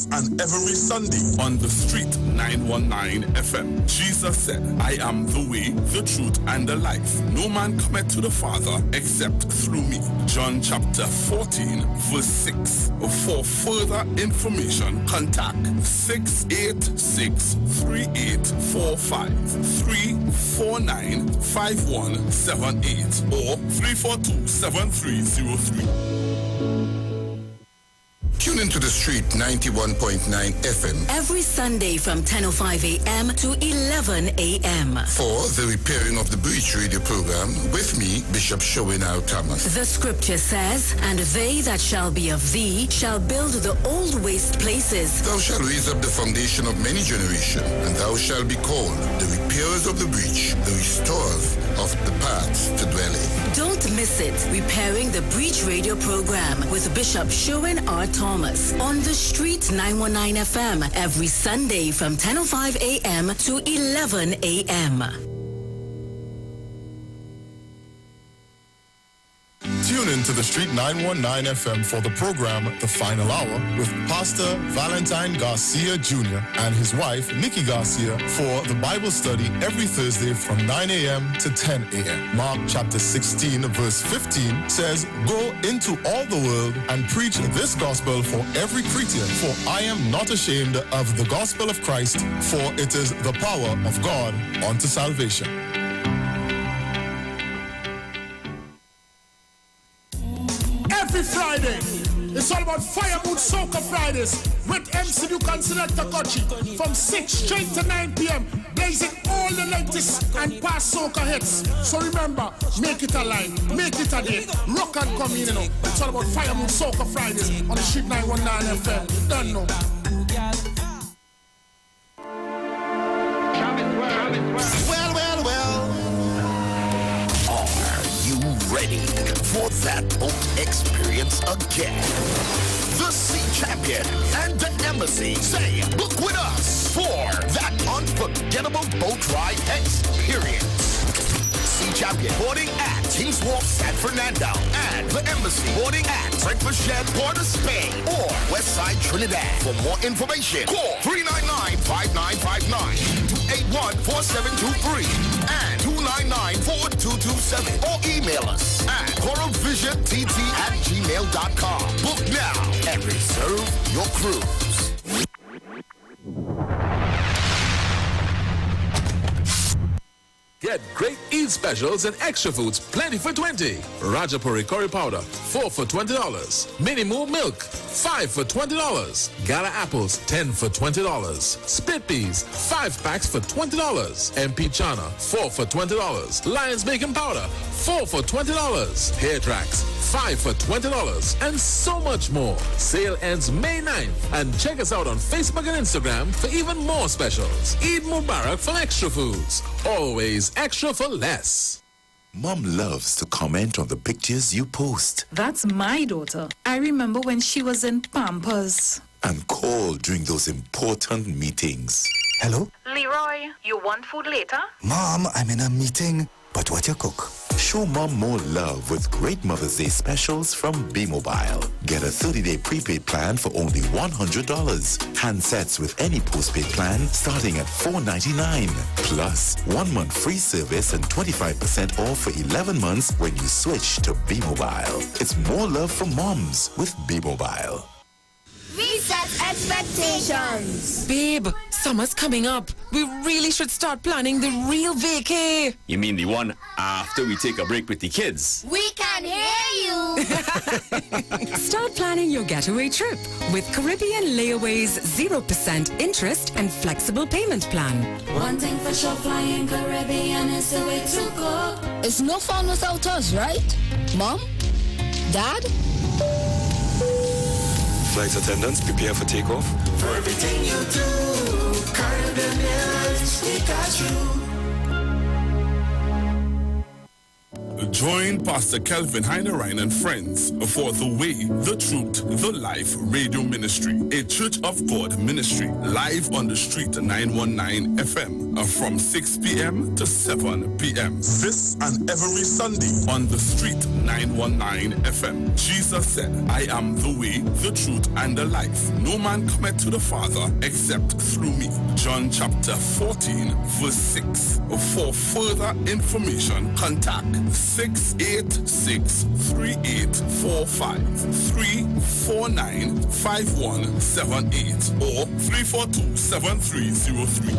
Fridays and every Sunday on the Street 919 FM. Jesus said, I am the way, the truth, and the life. No man cometh to the Father except through me. John chapter 14, verse 6. For further information, contact 686-3845, 349-5178, or 342-7303. Tune into the Street 91.9 FM every Sunday from 10:05 a.m. to 11 a.m. for the Repairing of the Breach radio program with me, Bishop Showinau Thomas. The scripture says, and they that shall be of thee shall build the old waste places. Thou shalt raise up the foundation of many generations, and thou shalt be called the repairers of the breach, the restorers of the paths to dwell in. Don't miss it. Repairing the Breach radio program with Bishop Sherwin R. Thomas on the Street 919 FM every Sunday from 10:05 a.m. to 11 a.m. Tune in to the Street 919 FM for the program The Final Hour with Pastor Valentine Garcia Jr. and his wife Nikki Garcia for the Bible study every Thursday from 9 a.m. to 10 a.m. Mark chapter 16 verse 15 says, Go into all the world and preach this gospel for every creature, for I am not ashamed of the gospel of Christ, for it is the power of God unto salvation. Every Friday, it's all about Fire Mood Soca Fridays with MC Duke and Selecta Kochi from 6 straight to 9 p.m. blazing all the latest and past soca hits. So remember, make it a line, make it a day, rock and come in, you know. It's all about Fire Mood Soca Fridays on the Street 919 FM. Don't know. Well. Are you ready for that boat experience again? The Sea Champion and the Embassy say, book with us for that unforgettable boat ride experience. Sea Champion boarding at Kings Wharf, San Fernando, and the Embassy boarding at Breakfast Shed, Port of Spain, or Westside Trinidad. For more information, call 399-5959, 281-4723, and 299-4227, or email us at coralvisiontT@gmail.com. Book now and reserve your cruise. Get great Eid specials and extra foods plenty for 20. Rajapuri curry powder, 4 for $20. Mini Moo milk, 5 for $20. Gala apples, 10 for $20. Split peas, 5 packs for $20. MP chana, 4 for $20. Lion's bacon powder, 4 for $20. Hair tracks, 5 for $20. And so much more. Sale ends May 9th. And check us out on Facebook and Instagram for even more specials. Eid Mubarak from Extra Foods. Always extra for less. Mom loves to comment on the pictures you post. That's my daughter. I remember when she was in Pampers. And call during those important meetings. Hello? Leroy, you want food later? Mom, I'm in a meeting. But what you cook? Show Mom more love with great Mother's Day specials from B-Mobile. Get a 30-day prepaid plan for only $100. Handsets with any postpaid plan starting at $499. Plus, 1 month free service and 25% off for 11 months when you switch to B-Mobile. It's more love for moms with B-Mobile. Reset expectations. Babe, summer's coming up. We really should start planning the real vacay. You mean the one after we take a break with the kids? We can hear you. Start planning your getaway trip with Caribbean Layaway's 0% interest and flexible payment plan. One thing for sure, flying Caribbean is the way to go. It's no fun without us, right? Mom? Dad? Flight attendants, prepare for takeoff. For everything you do, Caribbean, we got you. Join Pastor Kelvin Heinerine and friends for The Way, The Truth, The Life Radio Ministry, a Church of God ministry, live on the street 919 FM from 6 p.m. to 7 p.m. This and every Sunday on the street 919 FM. Jesus said, I am the way, the truth, and the life. No man cometh to the Father except through me. John chapter 14, verse 6. For further information, contact 686-3845-349-5178 or 342-7303.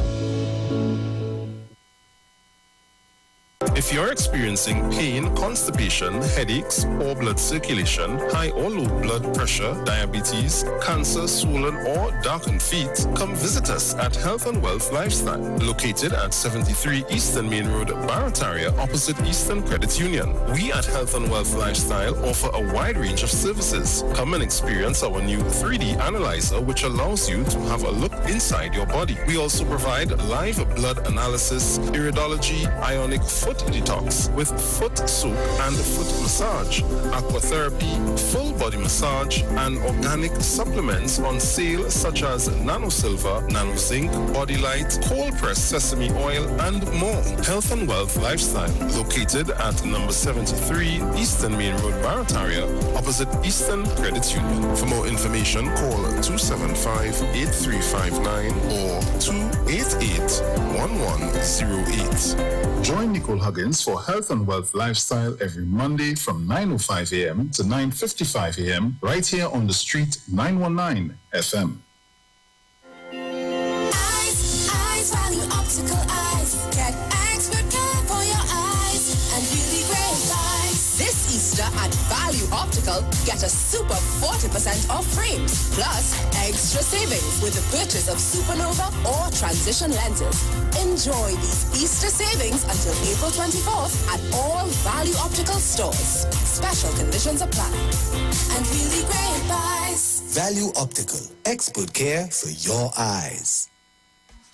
If you're experiencing pain, constipation, headaches, poor blood circulation, high or low blood pressure, diabetes, cancer, swollen or darkened feet, come visit us at Health and Wealth Lifestyle, located at 73 Eastern Main Road, Barataria, opposite Eastern Credit Union. We at Health and Wealth Lifestyle offer a wide range of services. Come and experience our new 3D analyzer, which allows you to have a look inside your body. We also provide live blood analysis, iridology, ionic foot detox with foot soak and foot massage, aquatherapy, full body massage, and organic supplements on sale such as Nano Silver, Nano Zinc, Body Light, cold pressed sesame oil, and more. Health and Wealth Lifestyle, located at number 73 Eastern Main Road, Barataria, opposite Eastern Credit Union. For more information, call 275-8359 or 288-1108. Join Nicole Huggins for Health and Wealth Lifestyle every Monday from 9:05 a.m. to 9:55 a.m. right here on the street 919 FM. Eyes, Value Optical Eyes. Get expert care for your eyes and really great eyes. This Easter at Value Optical, get a super 40% off frames, plus extra savings with the purchase of Supernova or Transition lenses. Enjoy these Easter savings until April 24th at all Value Optical stores. Special conditions apply. And really great buys. Value Optical, expert care for your eyes.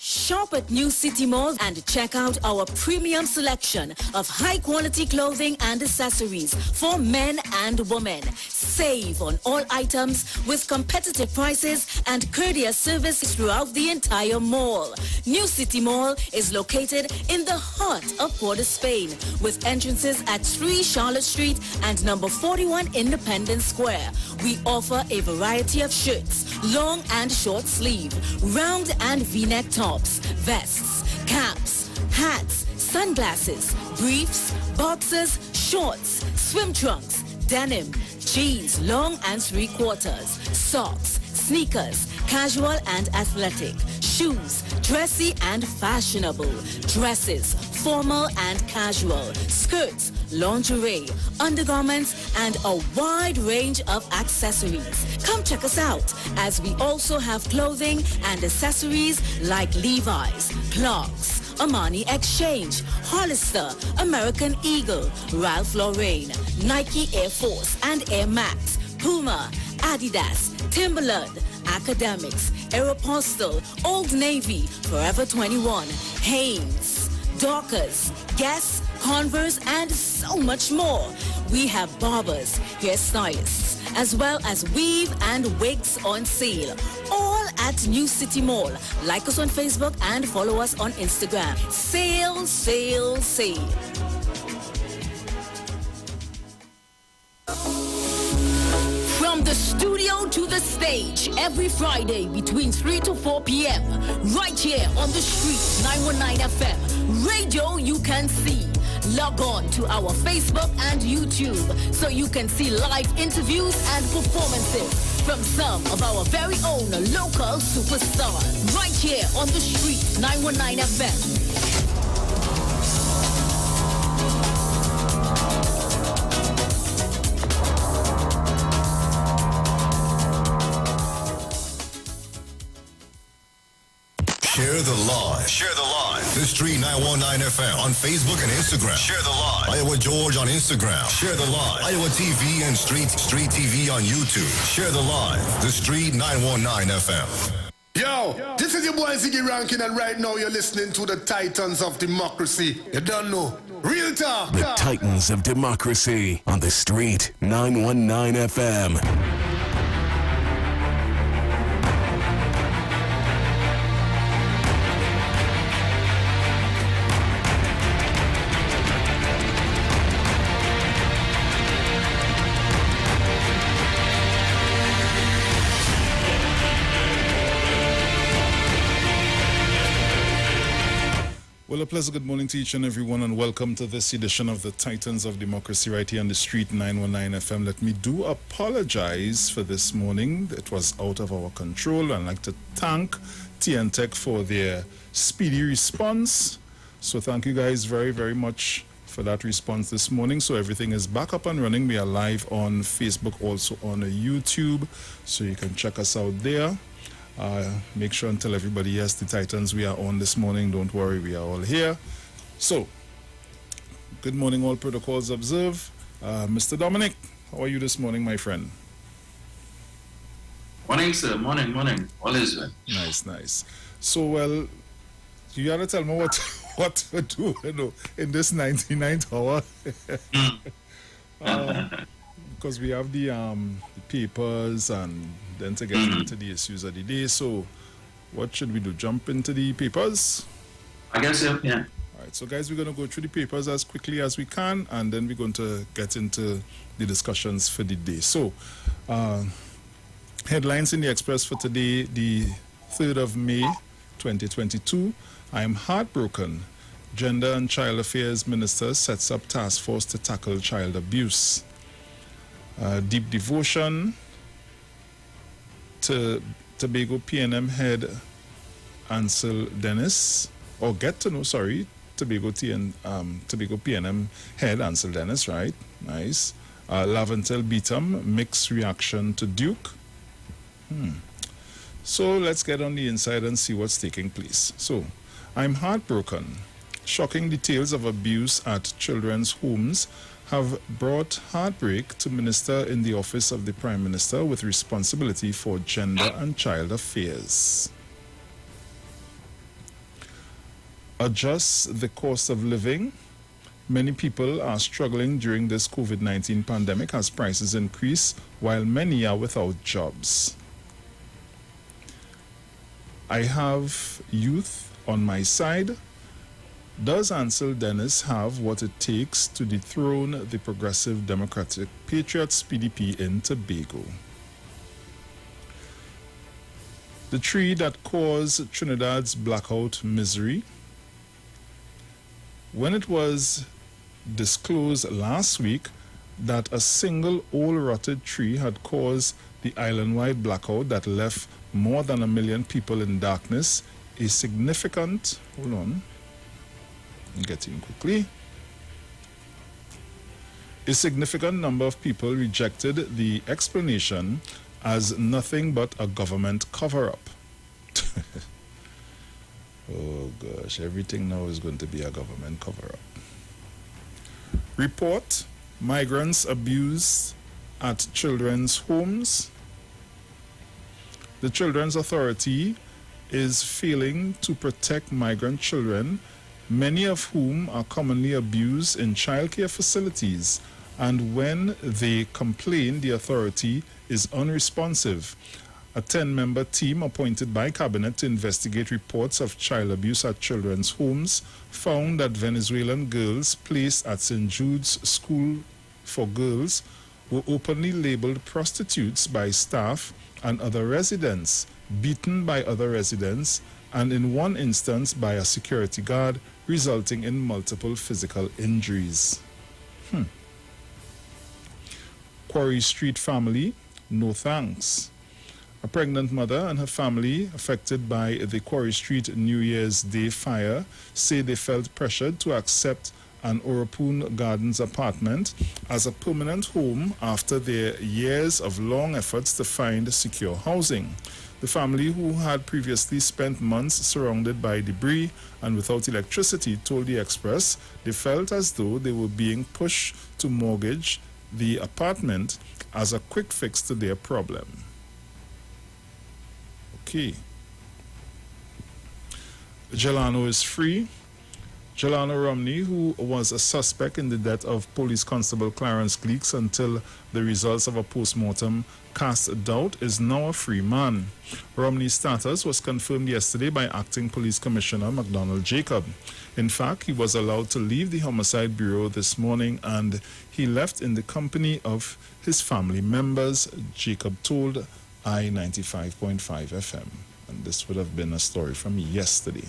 Shop at New City Mall and check out our premium selection of high-quality clothing and accessories for men and women. Save on all items with competitive prices and courteous service throughout the entire mall. New City Mall is located in the heart of Port of Spain with entrances at 3 Charlotte Street and number 41 Independence Square. We offer a variety of shirts, long and short sleeve, round and V-neck tops, vests, caps, hats, sunglasses, briefs, boxers, shorts, swim trunks, denim, jeans, long and 3/4, socks, sneakers, casual and athletic, shoes, dressy and fashionable, dresses, formal and casual, skirts, lingerie, undergarments, and a wide range of accessories. Come check us out, as we also have clothing and accessories like Levi's, Clarks, Armani Exchange, Hollister, American Eagle, Ralph Lauren, Nike Air Force and Air Max, Puma, Adidas, Timberland, Academics, Aeropostale, Old Navy, Forever 21, Hanes, Dockers, Guess, Converse, and so much more. We have barbers, hairstylists, as well as weave and wigs on sale. All at New City Mall. Like us on Facebook and follow us on Instagram. Sale, sale, sale. From the studio to the stage, every Friday between 3 to 4 p.m. Right here on the street, 919 FM. Radio you can see. Log on to our Facebook and YouTube so you can see live interviews and performances from some of our very own local superstars. Right here on the street, 919 FM. Share the live. Share the live. The Street 919 FM on Facebook and Instagram. Share the live. Iowa George on Instagram. Share the live. Iowa TV and Street TV on YouTube. Share the live. The Street 919 FM. Yo, this is your boy Ziggy Rankin, and right now you're listening to the Titans of Democracy. You don't know. Real talk. The Titans of Democracy on the Street 919 FM. Well, a pleasant good morning to each and everyone, and welcome to this edition of the Titans of Democracy right here on the Street 919 FM. Let me do apologize for this morning. It was out of our control. I'd like to thank TN Tech for their speedy response. So thank you guys very, very much for that response this morning. So everything is back up and running. We are live on Facebook, also on YouTube, so you can check us out there. Make sure and tell everybody, yes, the Titans, we are on this morning. Don't worry, we are all here. So, good morning, all protocols observed. Mr. Dominic, how are you this morning, my friend? Morning, sir. Morning. All is well. Nice. So, well, you gotta tell me what to do, in this 99th hour. Because we have the papers and then to get into the issues of the day. So what should we do? Jump into the papers? I guess so, yeah. All right, so guys, we're going to go through the papers as quickly as we can, and then we're going to get into the discussions for the day. So headlines in the Express for today, the 3rd of May, 2022. I am heartbroken. Gender and Child Affairs Minister sets up task force to tackle child abuse. Deep devotion to Tobago PNM head Ansel Dennis, or get to know, Tobago PNM head Ansel Dennis, right? Nice. Laventel Beatum, mixed reaction to Duke. So let's get on the inside and see what's taking place. So, I'm heartbroken. Shocking details of abuse at children's homes have brought heartbreak to Minister in the Office of the Prime Minister with responsibility for gender and child affairs. Adjust the cost of living. Many people are struggling during this COVID-19 pandemic as prices increase, while many are without jobs. I have youth on my side. Does Ansel Dennis have what it takes to dethrone the Progressive Democratic Patriots PDP in Tobago? The tree that caused Trinidad's blackout misery. When it was disclosed last week that a single old rotted tree had caused the island-wide blackout that left more than 1 million people in darkness, a significant, a significant number of people rejected the explanation as nothing but a government cover-up. Oh gosh, everything now is going to be a government cover-up. Report, migrants abused at children's homes. The Children's Authority is failing to protect migrant children, many of whom are commonly abused in childcare facilities, and when they complain, the authority is unresponsive. A 10-member team appointed by Cabinet to investigate reports of child abuse at children's homes found that Venezuelan girls placed at St. Jude's School for Girls were openly labeled prostitutes by staff and other residents, beaten by other residents, and in one instance by a security guard, resulting in multiple physical injuries. Quarry Street family, no thanks. A pregnant mother and her family affected by the Quarry Street New Year's Day fire say they felt pressured to accept an Oropoon Gardens apartment as a permanent home after their years of long efforts to find secure housing. The family, who had previously spent months surrounded by debris and without electricity, told the Express they felt as though they were being pushed to mortgage the apartment as a quick fix to their problem. Okay. Jelano is free. Jelano Romney, who was a suspect in the death of Police Constable Clarence Gleeks until the results of a post-mortem cast doubt, is now a free man. Romney's status was confirmed yesterday by Acting Police Commissioner McDonald Jacob. In fact, he was allowed to leave the Homicide Bureau this morning and he left in the company of his family members, Jacob told I-95.5 FM. And this would have been a story from yesterday.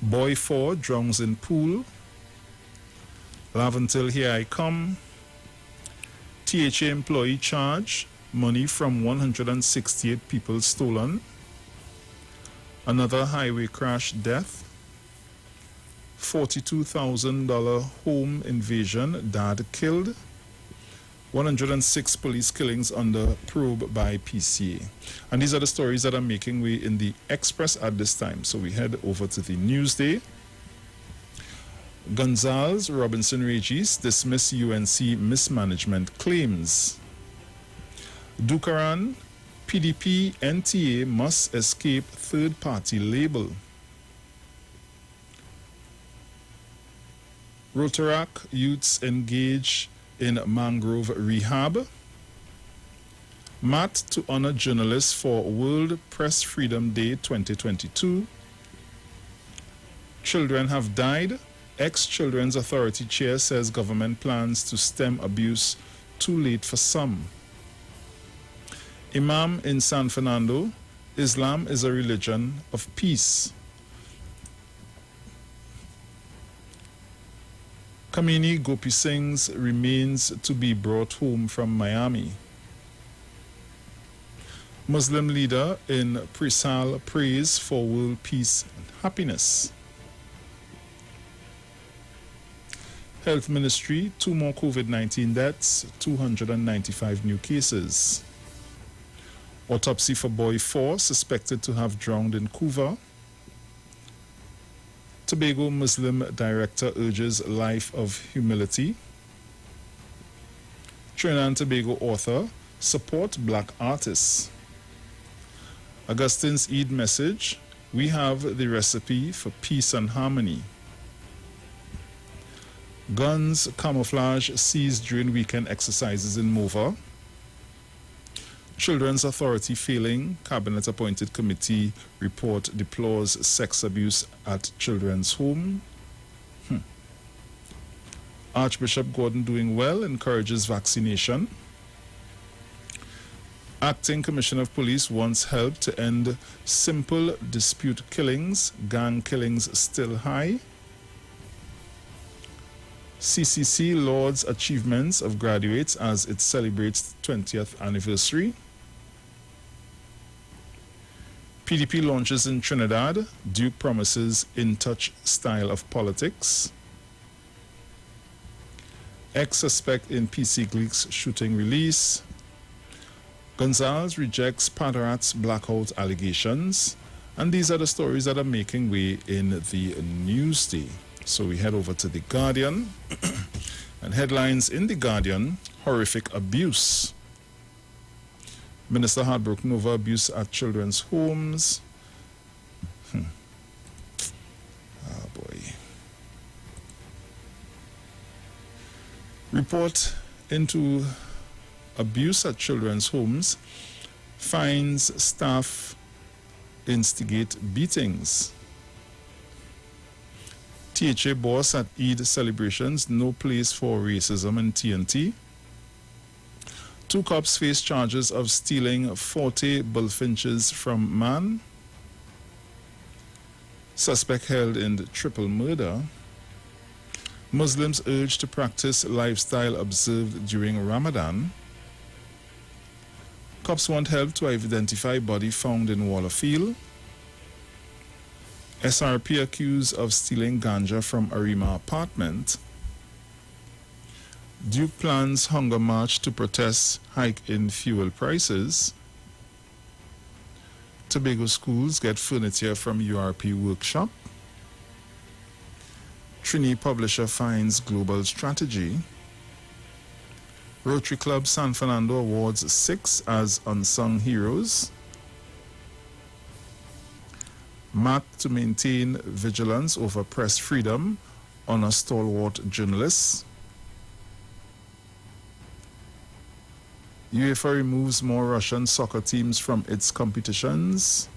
Boy 4 drowns in pool. Laventil, here I come. THA employee charge. Money from 168 people stolen. Another highway crash death. $42,000 home invasion. Dad killed. 106 police killings under probe by PCA. And these are the stories that are making way in the Express at this time. So we head over to the Newsday. Gonzales, Robinson Regis dismiss UNC mismanagement claims. Dukaran, PDP, NTA must escape third-party label. Rotaract youths engage in mangrove rehab. Mat to honor journalists for World Press Freedom Day 2022. Children have died. Ex-Children's Authority chair says government plans to stem abuse too late for some. Imam in San Fernando, Islam is a religion of peace. Kamini Gopi Singh's remains to be brought home from Miami. Muslim leader in Prisal prays for world peace and happiness. Health Ministry, 2 more COVID-19 deaths, 295 new cases. Autopsy for boy 4 suspected to have drowned in Couva. Tobago Muslim director urges life of humility. Trinidad and Tobago author support black artists. Augustine's Eid message, we have the recipe for peace and harmony. Guns camouflage seized during weekend exercises in Mova. Children's Authority failing. Cabinet appointed committee report deplores sex abuse at children's home. Archbishop Gordon doing well, encourages vaccination. Acting Commissioner of Police wants help to end simple dispute killings. Gang killings still high. CCC lauds achievements of graduates as it celebrates 20th anniversary. PDP launches in Trinidad. Duke promises in-touch style of politics. Ex-suspect in PC Gleeks shooting release. Gonzales rejects Padarat's blackout allegations. And these are the stories that are making way in the Newsday. So we head over to The Guardian. And headlines in The Guardian, horrific abuse. Minister heartbroken over abuse at children's homes. Oh boy. Report into abuse at children's homes finds staff instigate beatings. THA boss at Eid celebrations, no place for racism in TNT. 2 cops face charges of stealing 40 bullfinches from man. Suspect held in triple murder. Muslims urged to practice lifestyle observed during Ramadan. Cops want help to identify body found in Wallerfield. SRP accused of stealing ganja from Arima apartment. Duke plans hunger march to protest hike in fuel prices. Tobago schools get furniture from URP workshop. Trini publisher finds global strategy. Rotary Club San Fernando awards 6 as unsung heroes. marked to maintain vigilance over press freedom on a stalwart journalist. UEFA removes more Russian soccer teams from its competitions.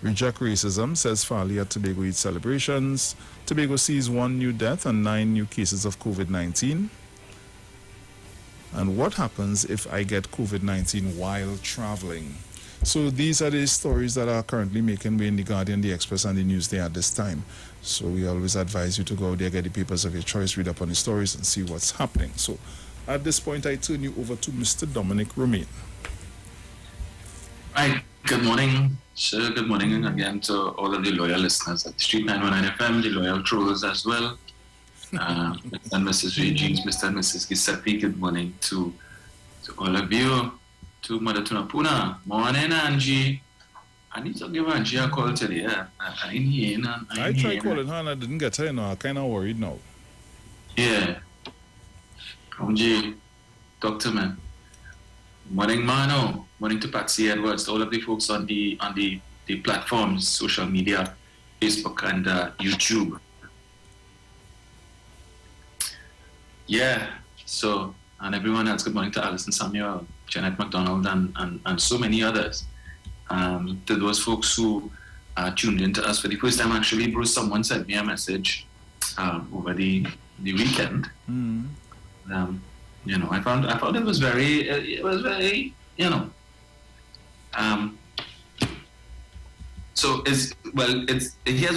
Reject racism, says Farley at Tobago Eid celebrations. Tobago sees 1 new death and 9 new cases of COVID-19. And what happens if I get COVID-19 while traveling? So these are the stories that are currently making way in the Guardian, the Express, and the Newsday at this time. So we always advise you to go out there, get the papers of your choice, read up on the stories, and see what's happening. So at this point, I turn you over to Mr. Dominic Romain. Hi, good morning, sir. Good morning again to all of the loyal listeners at Street 919 FM, the loyal trolls as well. Mr. and Mrs. Regines, Mr. and Mrs. Giuseppe, good morning to all of you. To Mother Tunapuna, morning, Angie. I need to give Angie a call today. I tried calling her and I didn't get her, you know. I'm kind of worried now. Yeah. Angie, talk to me. Morning, Mano. Morning to Patsy Edwards, to all of the folks on the platforms, social media, Facebook and YouTube. Yeah, so, and everyone else, good morning to Alison Samuel, Janet McDonald, and so many others. To those folks who tuned in to us for the first time, actually, Bruce, someone sent me a message over the weekend. You know, I found it was very, you know. So here's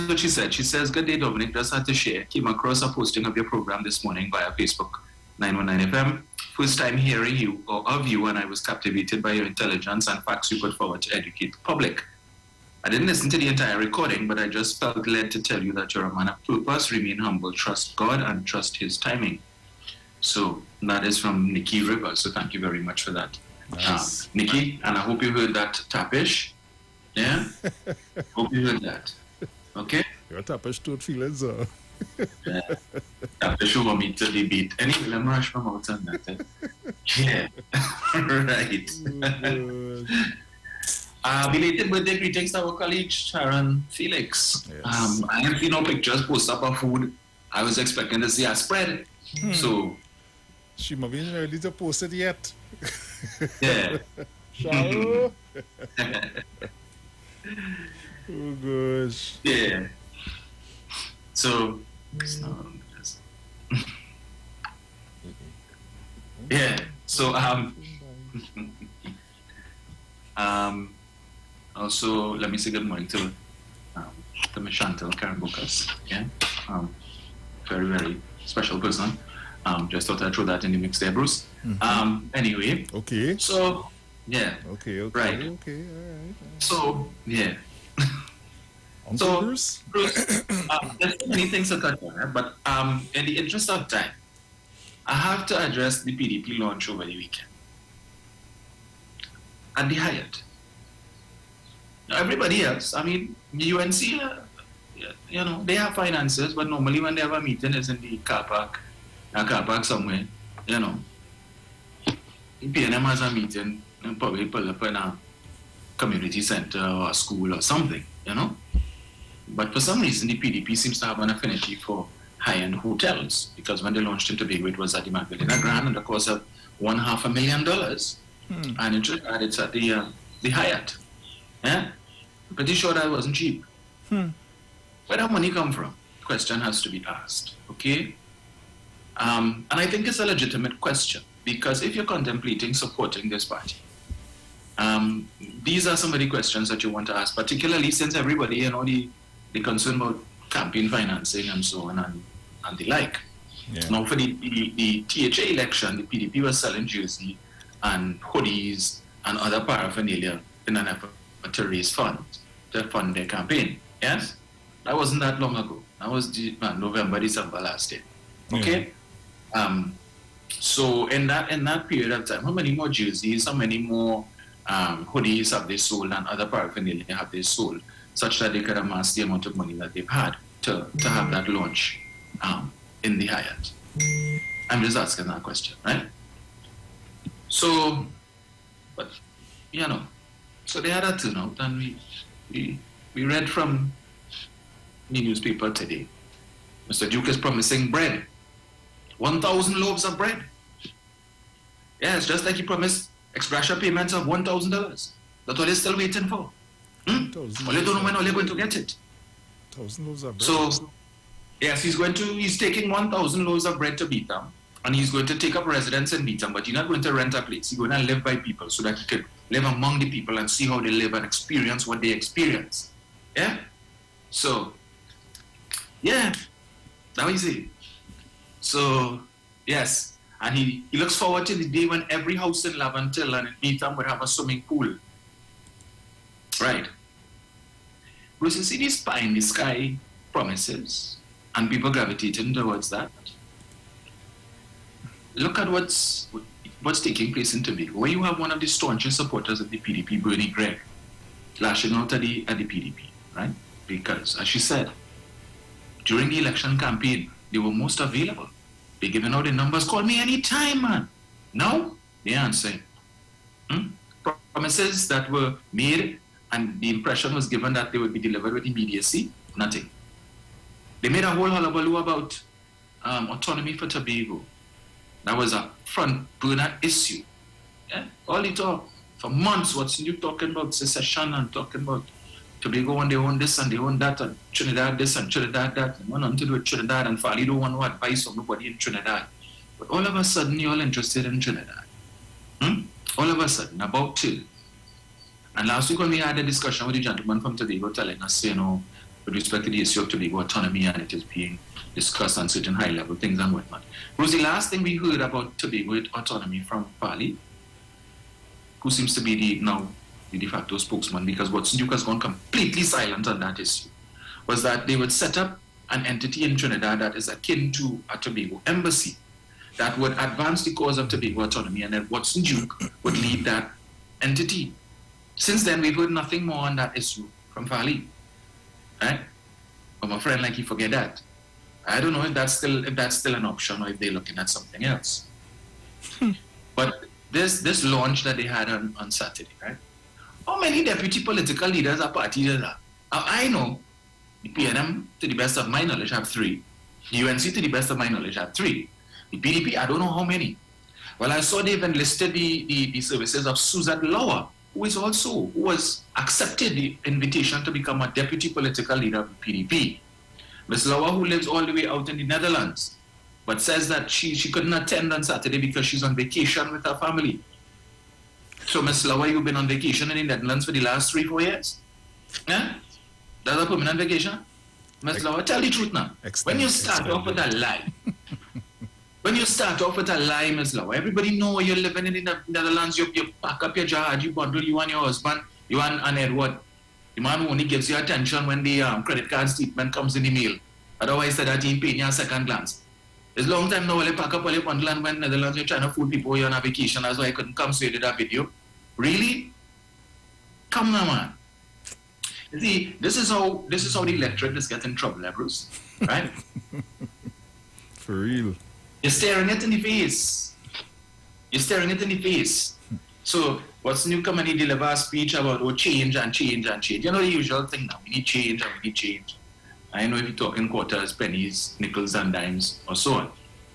what she said. She says, "Good day, Dominic. Just had to share. Came across a posting of your program this morning via Facebook, 919 FM. First time hearing you or of you, and I was captivated by your intelligence and facts you put forward to educate the public. I didn't listen to the entire recording, but I just felt led to tell you that you're a man of purpose, remain humble, trust God, and trust His timing." So that is from Nikki Rivers. So thank you very much for that, nice. Nikki. And I hope you heard that tapish. Yeah, hope you heard that. Okay. Your tapish don't feel it, so. Tapish want me to debate. Anyway, let me rush my mouth on that. Yeah, right. Belated birthday greetings to our colleague Sharon Felix. Yes. I have seen no pictures posted up of food. I was expecting to see a spread. So she might be ready to post it yet. Yeah. Sharon. Oh gosh. Yeah. So yeah. So also let me say good morning to Miss Chantal Karen Bukas. Yeah. Very, very special person. Just thought I'd throw that in the mix there, Bruce. Anyway. Okay. So yeah. Okay. Right. Okay. All right. So yeah. So Bruce, there's so many things to touch on, but in the interest of time, I have to address the PDP launch over the weekend at the Hyatt. Now, everybody else, I mean, the UNC, you know, they have finances, but normally when they have a meeting, it's in the car park somewhere, you know. PNM has a meeting, and probably pull up in a community center or a school or something, you know. But for some reason, the PDP seems to have an affinity for high-end hotels, because when they launched in Tobago, it was at the Magdalena Grand, and of course, $500,000. And it's at the Hyatt. Yeah? I'm pretty sure that wasn't cheap. Where did money come from? Question has to be asked, okay? And I think it's a legitimate question, because if you're contemplating supporting this party, these are some of the questions that you want to ask, particularly since everybody, you know, the concern about campaign financing and so on and the like. Yeah. Now, for the THA election, the PDP was selling jersey and hoodies and other paraphernalia in an effort to raise funds to fund their campaign. Yes? That wasn't that long ago. That was November, December last year. Okay? Yeah. So in that period of time, how many more jerseys, how many more hoodies have they sold and other paraphernalia have they sold, such that they could amass the amount of money that they've had to have that launch in the Hyatt? I'm just asking that question, right? So, but, you know, so they had a turnout, and We read from the newspaper today. Mr. Duke is promising bread. 1,000 loaves of bread. Yeah, it's just like he promised expression payments of $1,000. That's what they're still waiting for. Well, they don't know when they're going to get it. 1,000 loaves of bread. So, yes, he's taking 1,000 loaves of bread to Beetham, and he's going to take up residence in Beetham, but he's not going to rent a place. He's going to live by people so that he can live among the people and see how they live and experience what they experience. Yeah? So, yeah, that was it. So, yes, and he looks forward to the day when every house in Lavantil and in Beetham would have a swimming pool. Right. Because you see these pie in the sky promises and people gravitating towards that. Look at what's taking place in Tobago, where you have one of the staunchest supporters of the PDP, Bernie Gregg, lashing out at the PDP, right? Because, as she said, during the election campaign, they were most available. They giving out the numbers, call me anytime, man. Now, they answer. Promises that were made and the impression was given that they would be delivered with immediacy, nothing. They made a whole hullabaloo about autonomy for Tobago. That was a front burner issue. Yeah? All the talk for months, what's you talking about secession and talking about Tobago and they own this and they own that and Trinidad this and Trinidad that and one on to do with Trinidad and Fali don't want no advice from nobody in Trinidad. But all of a sudden you're all interested in Trinidad. All of a sudden, about till. And last week when we had a discussion with the gentleman from Tobago telling us, with respect to the issue of Tobago autonomy and it is being discussed on certain high-level things and whatnot. It was the last thing we heard about Tobago autonomy from Fali, who seems to be the de facto spokesman, because Watson Duke has gone completely silent on that issue, was that they would set up an entity in Trinidad that is akin to a Tobago embassy that would advance the cause of Tobago autonomy, and then Watson Duke would lead that entity. Since then, we've heard nothing more on that issue from Fali. Right? But my friend, like, you forget that. I don't know if that's still an option or if they're looking at something else. But this launch that they had on Saturday, right? How many deputy political leaders or party leaders are? I know the PNM, to the best of my knowledge, have 3. The UNC, to the best of my knowledge, have 3. The PDP, I don't know how many. Well, I saw they've enlisted the services of Suzette Lauer, who was accepted the invitation to become a deputy political leader of the PDP. Ms. Lauer, who lives all the way out in the Netherlands, but says that she couldn't attend on Saturday because she's on vacation with her family. So, Ms. Lauer, you've been on vacation in the Netherlands for the last 3-4 years? Yeah? That's a permanent vacation? Ms. Lauer, tell the truth now. When you start off with a lie, Ms. Lauer, everybody know you're living in the Netherlands, you pack up your jihad, you bundle, you and your husband, you and Edward. The man who only gives you attention when the credit card statement comes in the mail. Otherwise, that he paying you a second glance. It's a long time now, you pack up all your bundle and when Netherlands, you're trying to fool people you're on a vacation. That's why I couldn't come, so you did that video. Really? Come now, man. You see, this is how the electorate is getting in trouble, Bruce. Right? For real. You're staring it in the face. So, what's new come and he deliver a speech about change and change and change. You know the usual thing now. We need change and we need change. I know if you're talking quarters, pennies, nickels and dimes, or so on.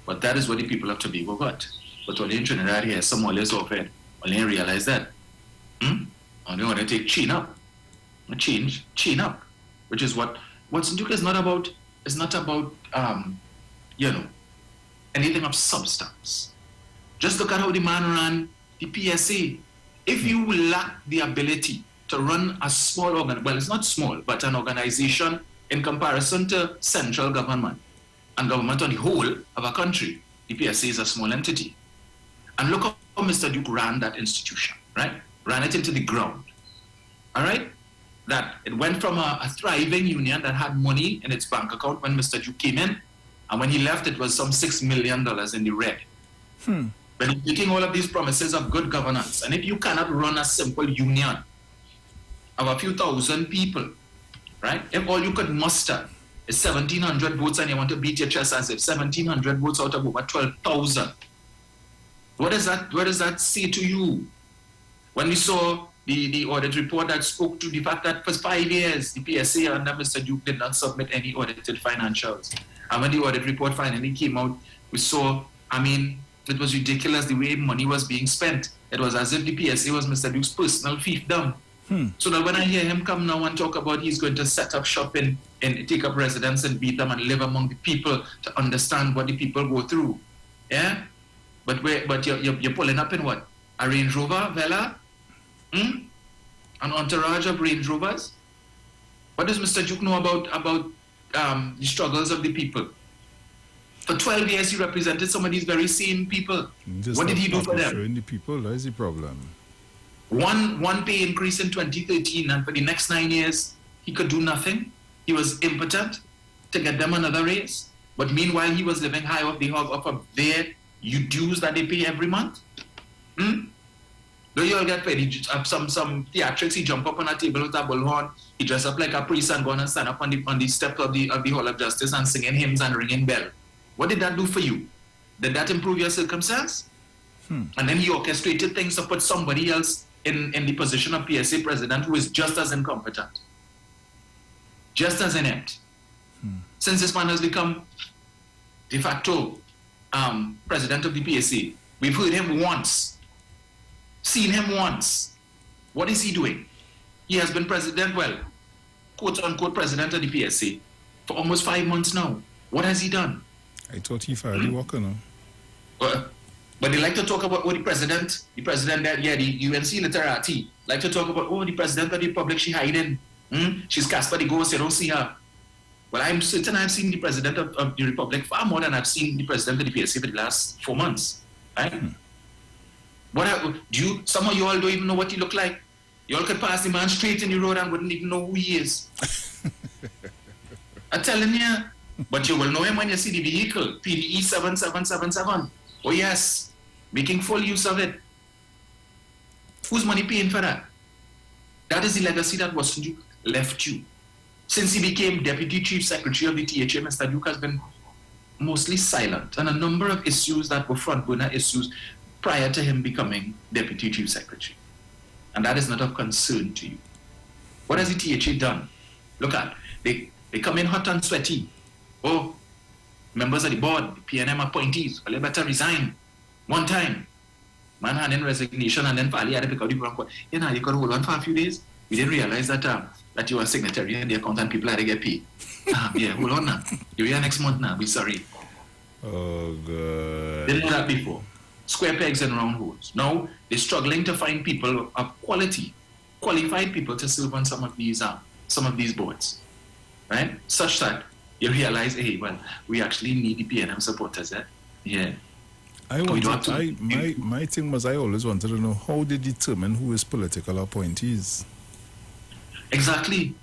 But that is what the people of Tobago got. But only in Trinidad here, some always offered. Only realize that. Only want to take chain up. Chain up. Which is what Watson Duke is not about, anything of substance. Just look at how the man ran the PSA. If you lack the ability to run a small it's not small, but an organization in comparison to central government and government on the whole of a country, the PSA is a small entity. And look how Mr. Duke ran that institution, right? Ran it into the ground, all right? That it went from a thriving union that had money in its bank account when Mr. Duke came in, and when he left, it was some $6 million in the red. But he's making all of these promises of good governance. And if you cannot run a simple union of a few thousand people, right? If all you could muster is 1,700 votes and you want to beat your chest as if 1,700 votes out of over 12,000, what does that say to you? When we saw the audit report that spoke to the fact that for 5 years, the PSA under Mr. Duke did not submit any audited financials. And when the audit report finally came out, we saw, it was ridiculous the way money was being spent. It was as if the PSA was Mr. Duke's personal fiefdom. So that when I hear him come now and talk about he's going to set up shop and take up residence in Beetham and live among the people to understand what the people go through. Yeah? But you're pulling up in what? A Range Rover, Vela? An entourage of Range Rovers? What does Mr. Duke know about the struggles of the people? For 12 years, he represented some of these very same people. What did he do for them? Showing the people, that is the problem. One pay increase in 2013, and for the next 9 years, he could do nothing. He was impotent to get them another raise. But meanwhile, he was living high up of their dues that they pay every month. Don't you all get paid? Some theatrics, he jump up on a table with a bullhorn, he dress up like a priest and go on and stand up on the step of the Hall of Justice and singing hymns and ringing bell. What did that do for you? Did that improve your circumstance? And then he orchestrated things to put somebody else in the position of PSA president who is just as incompetent, just as inept. Since this man has become de facto president of the PSA, we've heard him once, seen him once. What is he doing? He has been president, quote unquote president of the PSA for almost 5 months now. What has he done? I thought he fired the worker now. But they like to talk about, the president that, the UNC literati, like to talk about, the president of the Republic, she hiding. She's Casper the Ghost, you don't see her. Well, I'm certain I've seen the president of the Republic far more than I've seen the president of the PSA for the last 4 months. Right? Some of you all don't even know what he look like. You all could pass the man straight in the road and wouldn't even know who he is. I'm telling you. But you will know him when you see the vehicle, PDE 7777. Oh yes, making full use of it. Who's money paying for that? That is the legacy that Watson Duke left you. Since he became Deputy Chief Secretary of the THA, Mr. Duke has been mostly silent on a number of issues that were front burner issues prior to him becoming Deputy Chief Secretary. And that is not of concern to you. What has the THA done? Look at, they come in hot and sweaty. Oh, members of the board, the PNM appointees, well, they better resign. One time, man had in resignation and then finally had to pick out the Bronco. You could hold on for a few days. We didn't realize that you were a signatory and the accountant people had to get paid. Hold on now. You're here next month now, we're sorry. Oh, God. Didn't know that before. Square pegs and round holes. Now, they're struggling to find people of quality, qualified people to serve on some of these boards, right? Such that you realize, we actually need the PNM supporters, Yeah. My thing was I always wanted to know how they determine who is political appointees. Exactly.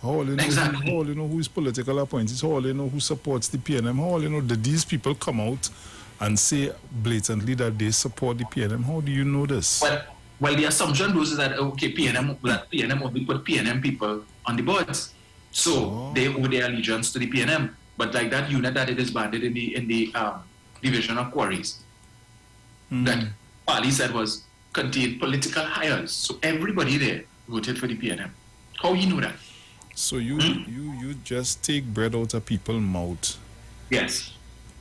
How do you know who is political appointees? How do you know who supports the PNM? How do you know that these people come out and say blatantly that they support the PNM? How do you know this? Well, the assumption was that PNM only put PNM people on the boards. So they owe their allegiance to the PNM, but like that unit that it is banded in the division of quarries, that Pali said contained political hires. So everybody there voted for the PNM. How you know that? So you just take bread out of people's mouth. Yes.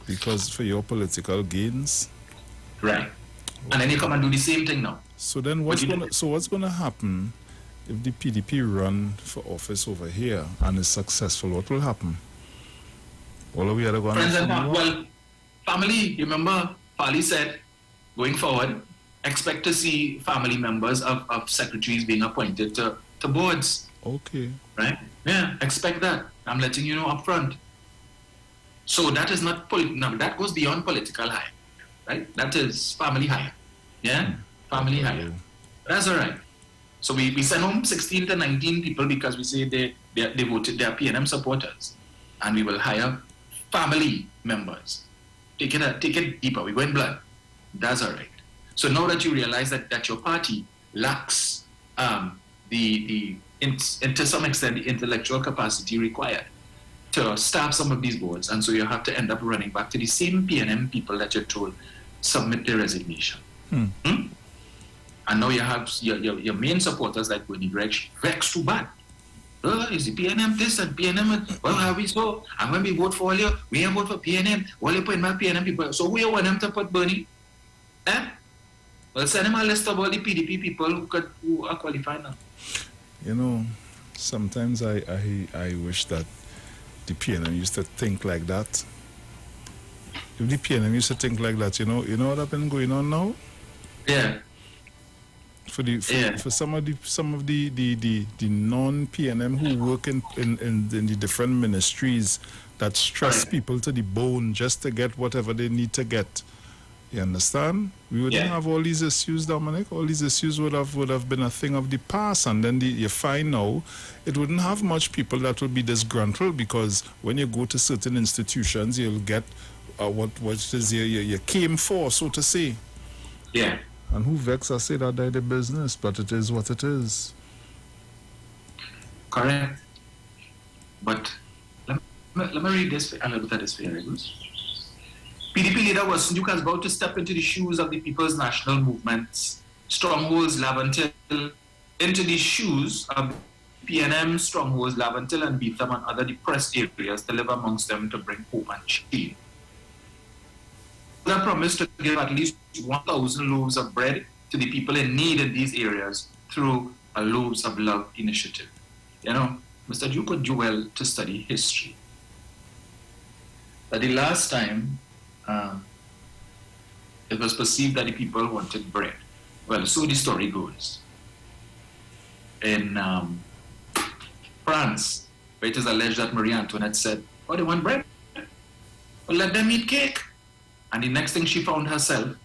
Because for your political gains. Right. And then you come and do the same thing now. So then what's gonna happen? If the PDP run for office over here and is successful, what will happen? All of we are going to family, you remember, Pali said, going forward, expect to see family members of secretaries being appointed to boards. Okay. Right? Yeah, expect that. I'm letting you know up front. So that is not that goes beyond political hire. Right? That is family hire. Yeah? Family hire. That's all right. So we send home 16 to 19 people because we say they voted, they are PNM supporters. And we will hire family members. Take it deeper. We go in blood. That's all right. So now that you realize that your party lacks to some extent the intellectual capacity required to staff some of these boards, and so you have to end up running back to the same PNM people that you're told submit their resignation. And now you have your main supporters like Winnie Gregg, vexed too bad. Is the PNM this and PNM? Well, how we so? And when we vote for all you, we ain't vote for PNM. All you put in my PNM people. So who you want them to put Bernie? Well, send them a list of all the PDP people who are qualified now. You know, sometimes I wish that the PNM used to think like that. If the PNM used to think like that, you know what has been going on now? Yeah. For some of the non-PNM who work in the different ministries that stress people to the bone just to get whatever they need to get. You understand? We wouldn't have all these issues, Dominic. All these issues would have been a thing of the past, and then you find now it wouldn't have much people that would be disgruntled, because when you go to certain institutions, you'll get what it is you came for, so to say. Yeah. And who vex I say that they're the business, but it is what it is. Correct. But let me read this a little bit of this for you. PDP leader was Nduka's about to step into the shoes of the People's National Movement's strongholds, Lavantil, into the shoes of PNM strongholds, Lavantil and Beetham and other depressed areas to live amongst them to bring hope and change. They promised to give at least 1,000 loaves of bread to the people in need in these areas through a Loaves of Love initiative. You know, Mr. Duke would do well to study history. But the last time, it was perceived that the people wanted bread. Well, so the story goes. In France, where it is alleged that Marie Antoinette said, "Oh, they want bread? Well, let them eat cake." And the next thing, she found herself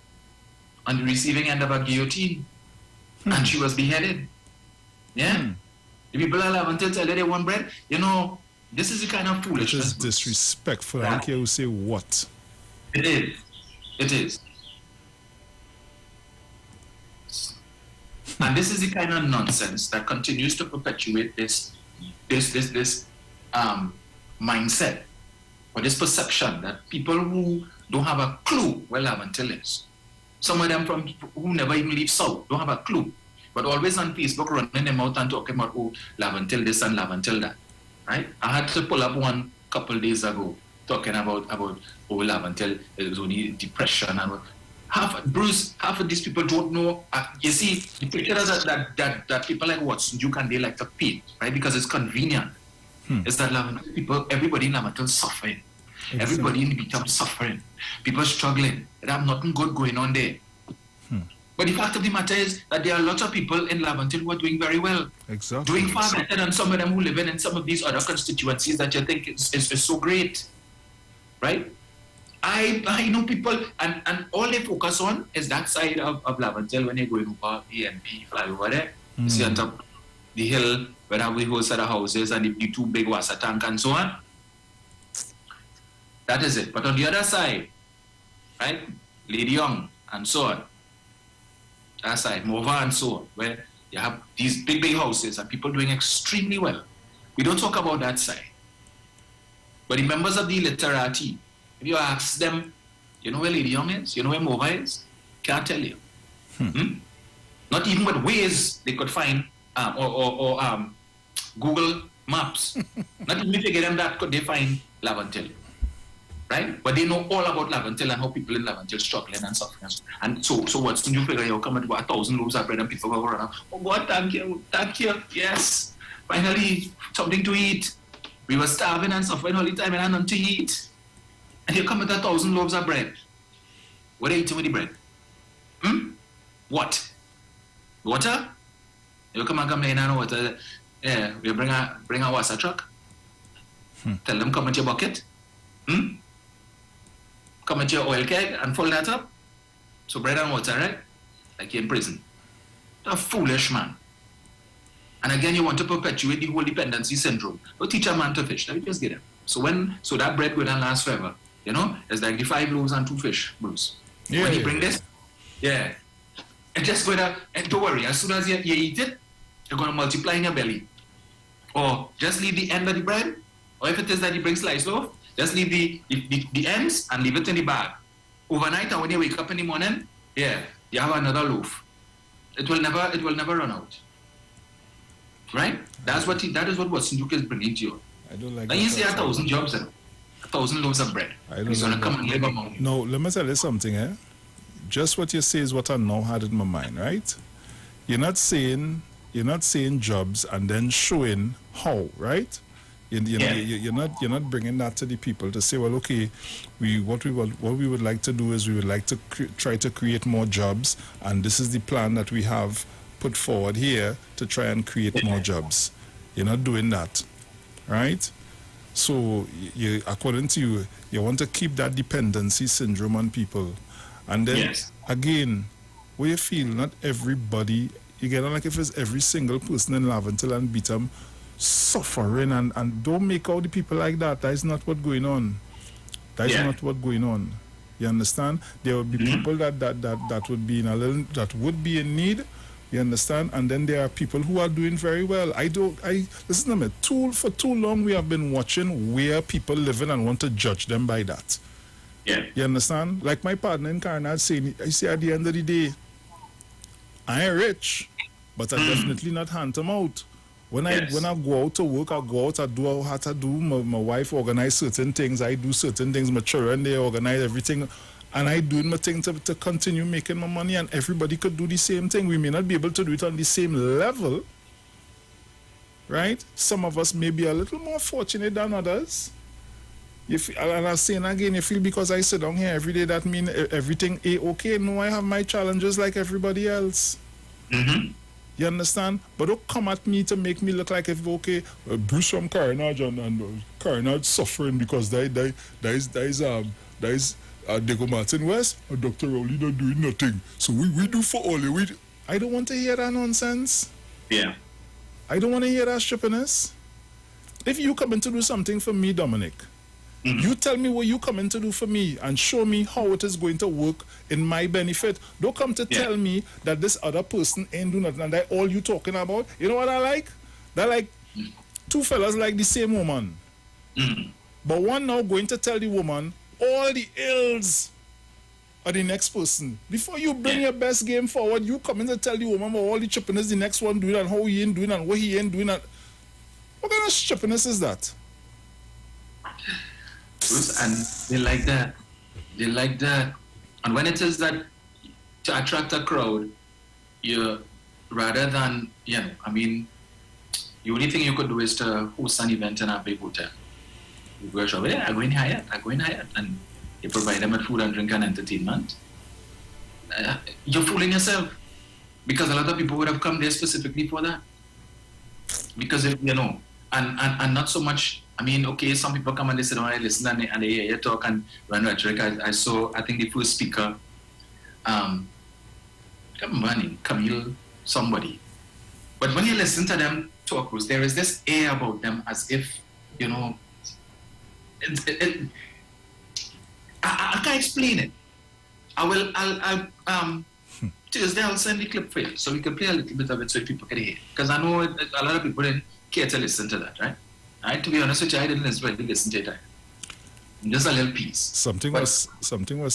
on the receiving end of a guillotine, and she was beheaded. Yeah. The people are until tell you they want bread. You know, this is the kind of foolishness. It is disrespectful. I don't care who say what. It is. It is. And this is the kind of nonsense that continues to perpetuate this mindset, or this perception that people who don't have a clue where Lavantil is, some of them who never even leave South, don't have a clue, but always on Facebook running them out and talking about, oh, Lavantil this and Lavantil that, right? I had to pull up one couple days ago talking about oh, Lavantil, it was only depression and half of these people don't know. You see, the picture that people like Watson Duke and they like to paint, right? Because it's convenient. Is that Lavantil everybody in Lavantil suffering. Exactly. Everybody in the Beetham suffering. People struggling. They have nothing good going on there. But the fact of the matter is that there are lots of people in Lavantil who are doing very well. Exactly. Doing far better than some of them who live in some of these other constituencies that you think is so great. Right? I know people, and all they focus on is that side of Lavantil when you're going over the MP flyover there. You see on top the hill where have the whole set of houses and the two big water tank and so on. That is it. But on the other side, right, Lady Young and so on, that side, Mova and so on, where you have these big houses and people doing extremely well. We don't talk about that side. But the members of the literati, if you ask them, you know where Lady Young is? You know where Mova is? Can't tell you. Not even with Waze they could find, or Google Maps. Not even if you get them that could they find Lavantil. Right? But they know all about Lavantil and how people in Lavantil struggling and suffering. And so what's the new figure? You'll come at 1,000 loaves of bread and people go around. Oh God, thank you. Yes. Finally, something to eat. We were starving and suffering all the time and had nothing to eat. And you come with 1,000 loaves of bread. What are you eating with the bread? What? Water? You come and complain and water. Yeah, we bring a water truck. Tell them come with your bucket. Come at your oil keg and fold that up. So bread and water, right? Like you're in prison. You're a foolish man. And again, you want to perpetuate the whole dependency syndrome. Don't teach a man to fish. Let me just get him. So that bread will not last forever. You know, it's like the 5 loaves and 2 fish, Bruce. Yeah, when you bring this, and just go there, and don't worry, as soon as you eat it, you're going to multiply in your belly. Or just leave the end of the bread, or if it is that you bring sliced loaf, just leave the ends and leave it in the bag. Overnight, and when you wake up in the morning, you have another loaf. It will never run out. Right? That is what Watson Duke is bringing to you. I don't like now you say 1,000 jobs and 1,000 loaves of bread. He's going to come and live among you. No, let me tell you something, Just what you say is what I now had in my mind, right? You're not saying jobs and then showing how, right? You're not bringing that to the people to say, well, okay, what we would like to do is we would like to try to create more jobs, and this is the plan that we have put forward here to try and create more jobs. You're not doing that, right? So, according to you, you want to keep that dependency syndrome on people. And then, again, where you feel not everybody, you get on like if it's every single person in Laventille and Beetham suffering and don't make out the people like that. That is not what's going on. That is not what's going on. You understand? There will be people that would be in need. You understand? And then there are people who are doing very well. Listen to me. For too long we have been watching where people living and want to judge them by that. Yeah. You understand? Like my partner in Carnage saying, I say at the end of the day, I ain't rich, but I definitely not hand them out. When I go out to work, I go out, I do how to do. My wife organize certain things, I do certain things, my children, they organize everything. And I do my thing to continue making my money, and everybody could do the same thing. We may not be able to do it on the same level, right? Some of us may be a little more fortunate than others. And I'm saying again, you feel because I sit down here every day, that means everything okay? No, I have my challenges like everybody else. Mm-hmm. You understand? But don't come at me to make me look like if okay, Bruce from Carnage and Carnage suffering because there is Diego Martin West or Dr. Rowley not doing nothing. So we do for all. I don't want to hear that nonsense. Yeah. I don't want to hear that stupidness. If you come in to do something for me, Dominic, you tell me what you come in to do for me and show me how it is going to work in my benefit. Don't come to tell me that this other person ain't doing nothing and that all you talking about. You know what I like? That like two fellas like the same woman. But one now going to tell the woman all the ills of the next person. Before you bring your best game forward, you come in to tell the woman about all the chippiness the next one doing and how he ain't doing and what he ain't doing. And what kind of chippiness is that? And they like that. They like that. And when it is that to attract a crowd, you rather than, the only thing you could do is to host an event in a big hotel. You go show, I go in Hyatt, and you provide them with food and drink and entertainment. You're fooling yourself. Because a lot of people would have come there specifically for that. Because, and not so much. Some people come and they sit down and listen and they hear you talk and run rhetoric. I saw, I think the first speaker, Camille, somebody. But when you listen to them talk, Bruce, there is this air about them as if, I can't explain it. Tuesday I'll send the clip for you so we can play a little bit of it so people can hear. Because I know a lot of people didn't care to listen to that, right? To be honest with you, I didn't really listen to it. Just a little piece. Something was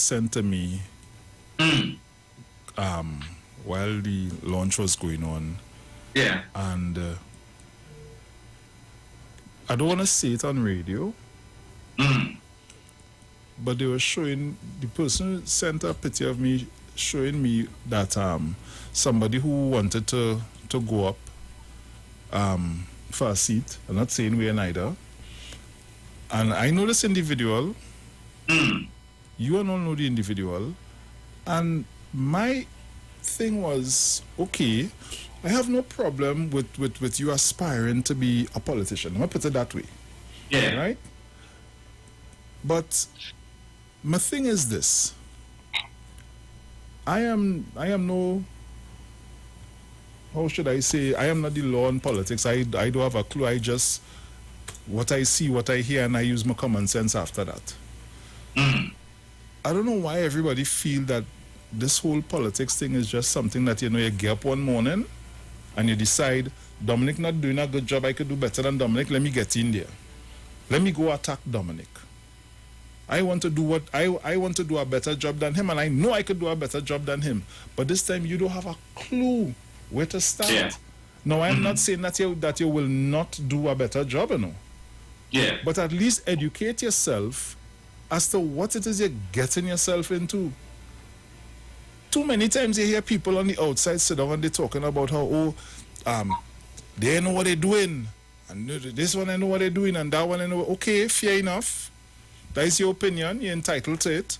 sent to me while the launch was going on. Yeah. And I don't want to say it on radio. But they were showing, the person sent a picture of me showing me that somebody who wanted to go up for a seat. I'm not saying where neither. And I know this individual. You all know the individual. And my thing was, okay, I have no problem with you aspiring to be a politician. I'm going to put it that way. Yeah. Right? But my thing is this. I am no, how should I say, I am not the law in politics. I don't have a clue. I just, what I see, what I hear, and I use my common sense after that. I don't know why everybody feel that this whole politics thing is just something that, you get up one morning and you decide, Dominic not doing a good job, I could do better than Dominic, let me get in there. Let me go attack Dominic. I want to do what I want to do a better job than him, and I know I could do a better job than him. But this time you don't have a clue where to start. Yeah. Now I'm not saying that you will not do a better job, you know. Yeah. But at least educate yourself as to what it is you're getting yourself into. Too many times you hear people on the outside sit down and they're talking about how they know what they're doing, and this one I know what they're doing, and that one I know. Okay, fair enough. That is your opinion. You're entitled to it.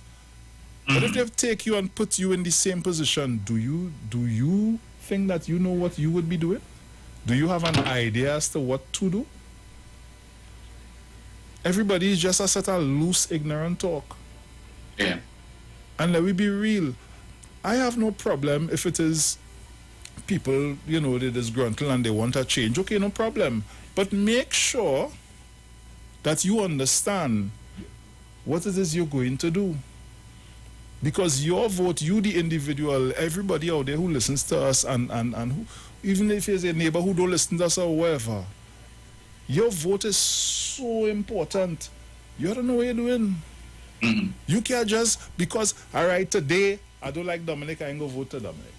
But if they take you and put you in the same position, do you think that you know what you would be doing? Do you have an idea as to what to do? Everybody is just a set of loose, ignorant talk. Yeah. And let me be real. I have no problem if it is people, you know, they're disgruntled and they want a change. Okay, no problem. But make sure that you understand what it is you're going to do. Because your vote, you the individual, everybody out there who listens to us and who, even if it's a neighbor who don't listen to us or whatever, your vote is so important. You don't know what you're doing. You can't just, because, all right, today, I don't like Dominic, I ain't going to vote to Dominic.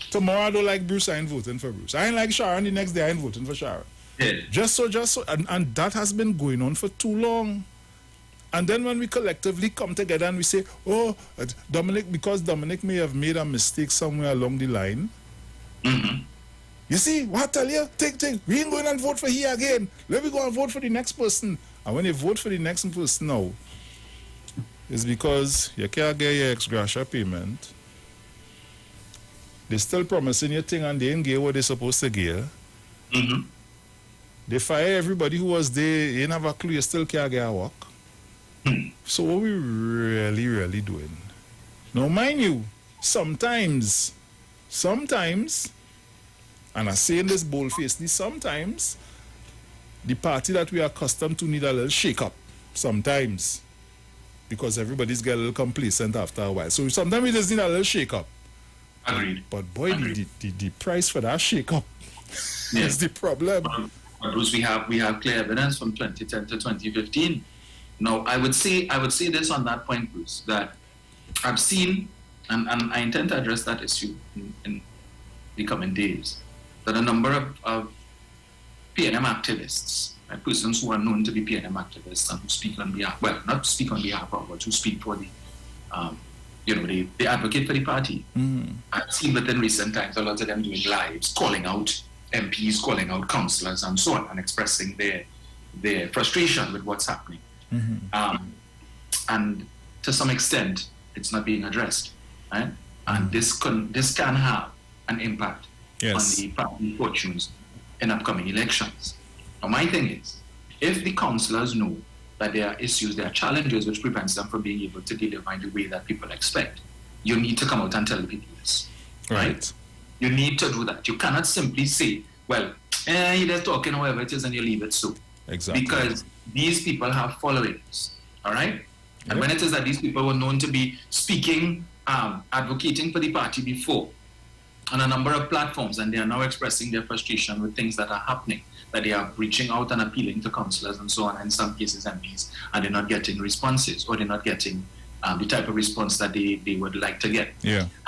Tomorrow, I don't like Bruce, I ain't voting for Bruce. I ain't like Sharon, the next day, I ain't voting for Sharon. Yeah. Just so. And that has been going on for too long. And then when we collectively come together and we say, oh, Dominic, because Dominic may have made a mistake somewhere along the line. You see, what I tell you? Take. We ain't going and vote for here again. Let me go and vote for the next person. And when you vote for the next person now, it's because you can't get your ex-gratia payment. They're still promising you thing and they ain't get what they're supposed to get. They fire everybody who was there. You ain't have a clue. You still can't get a work. So what we really doing? Now, mind you, sometimes, and I say in this bold-facedly, sometimes the party that we are accustomed to need a little shake-up. Sometimes. Because everybody's get a little complacent after a while. So sometimes we just need a little shake-up. Agreed. But boy, the price for that shake-up is the problem. But Bruce, we have clear evidence from 2010 to 2015. Now, I would say this on that point, Bruce, that I've seen, and I intend to address that issue in the coming days, that a number of PNM activists, right, persons who are known to be PNM activists and who speak on behalf, well, not speak on behalf of, but who speak for the, they advocate for the party. I've seen within recent times a lot of them doing lives, calling out MPs, calling out councillors and so on, and expressing their frustration with what's happening. And to some extent, it's not being addressed, right? And this can have an impact on the party fortunes in upcoming elections. Now, my thing is, if the councillors know that there are issues, there are challenges which prevents them from being able to deliver in the way that people expect, you need to come out and tell the people this, right? You need to do that. You cannot simply say, well, you're just talking or whatever it is and you leave it so. Exactly. Because these people have followings, all right? And when it is that these people were known to be speaking, advocating for the party before on a number of platforms, and they are now expressing their frustration with things that are happening, that they are reaching out and appealing to councillors and so on, and in some cases MPs, and they're not getting responses, or they're not getting the type of response that they would like to get.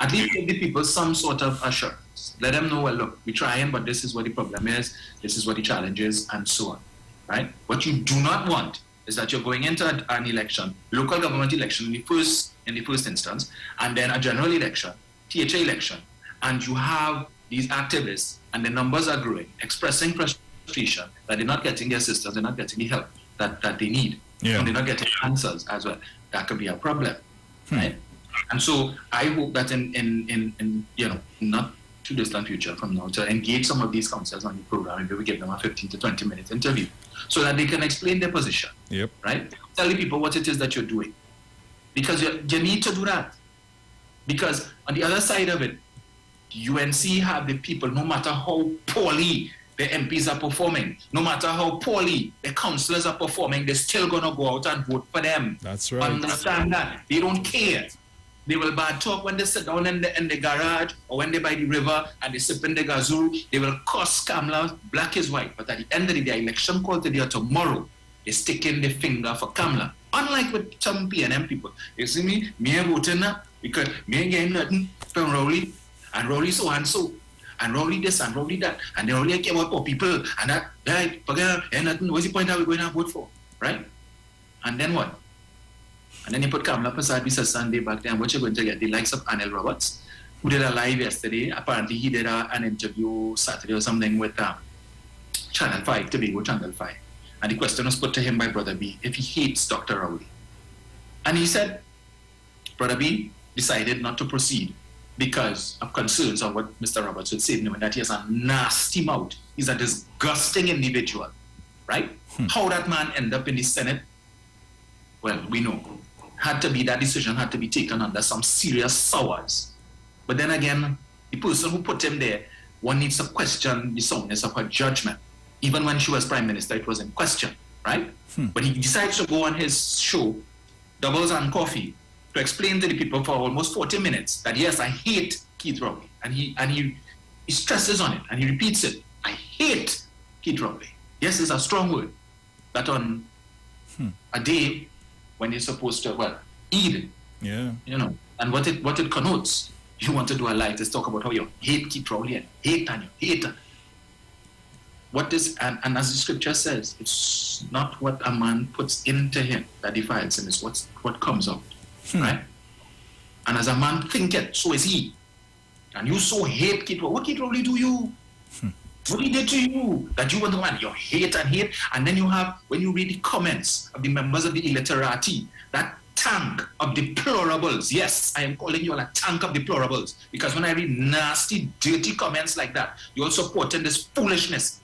At least give the people some sort of assurance. Let them know, well, look, we're trying, but this is what the problem is, this is what the challenge is, and so on. Right? What you do not want is that you're going into an election, local government election in the first instance, and then a general election, THA election, and you have these activists, and the numbers are growing, expressing frustration that they're not getting the assistance, they're not getting the help that they need, and they're not getting answers as well. That could be a problem, right? And so I hope that in not too distant future from now, to engage some of these councillors on the program, maybe we give them a 15 to 20 minute interview so that they can explain their position, right? Tell the people what it is that you're doing. Because you need to do that. Because on the other side of it, UNC have the people, no matter how poorly the MPs are performing, no matter how poorly the councillors are performing, they're still going to go out and vote for them. That's right. Understand that. They don't care. They will bad talk when they sit down in the garage or when they by the river and they sip in the gazoo. They will cuss Kamla, black is white. But at the end of the day, election call today or tomorrow, they're sticking the finger for Kamla. Unlike with some PNM people, you see me voting now because me ain't getting nothing from Rowley, and Rowley so and so, and Rowley this and Rowley that, and they only care about poor people, and that, right, forget, and nothing, what's the point that we're going to vote for, right? And then what? And then you put Kamala Prasad Mr. Sunday back there, and what you're going to get? The likes of Anil Roberts, who did a live yesterday. Apparently, he did an interview Saturday or something with Channel 5, Tobago Channel 5. And the question was put to him by Brother B if he hates Dr. Rowley. And he said, Brother B decided not to proceed because of concerns of what Mr. Roberts would say, knowing that he has a nasty mouth. He's a disgusting individual, right? How that man ended up in the Senate, well, we know. That decision had to be taken under some serious sours. But then again, the person who put him there, one needs to question the soundness of her judgment. Even when she was Prime Minister, it was in question, right? But he decides to go on his show, Doubles and Coffee, to explain to the people for almost 40 minutes that, yes, I hate Keith Rowley. And he stresses on it, and he repeats it. I hate Keith Rowley. Yes, it's a strong word. That on a day when you're supposed to, Eid, and what it connotes. You want to do a light is talk about how you hate Keith Rowley and hate and you hate her. What is, and as the scripture says, it's not what a man puts into him that defiles him, it's what comes out, right? And as a man thinketh, so is he. And you so hate Keith Rowley. What Keith Rowley do you? What he did to you? That you want to man, you hate and hate. And then you have, when you read the comments of the members of the illiterati, that tank of deplorables. Yes, I am calling you a tank of deplorables. Because when I read nasty, dirty comments like that, you're supporting this foolishness,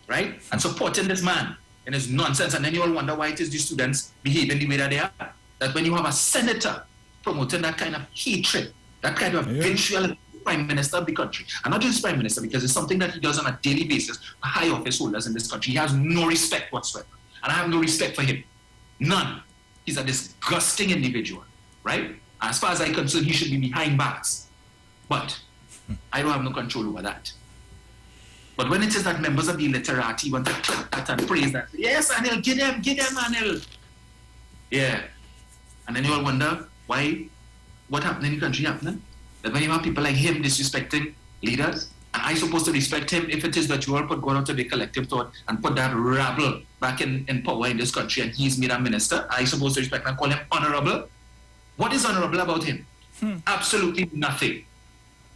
right? And supporting this man and his nonsense. And then you all wonder why it is the students behaving the way that they are. That when you have a senator promoting that kind of hatred, that kind of vitriol Prime Minister of the country, and not just Prime Minister, because it's something that he does on a daily basis for high office holders in this country. He has no respect whatsoever. And I have no respect for him. None. He's a disgusting individual, right? As far as I'm concerned, he should be behind bars. But I don't have no control over that. But when it is that members of the literati want to clap that and praise that, yes, Anil, get them, Anil. Yeah. And then you all wonder why, what happened in the country happening? That when you have people like him disrespecting leaders, and I supposed to respect him if it is that you all put God out of the collective thought and put that rabble back in power in this country and he's made a minister, I supposed to respect and call him honorable? What is honorable about him? Absolutely nothing.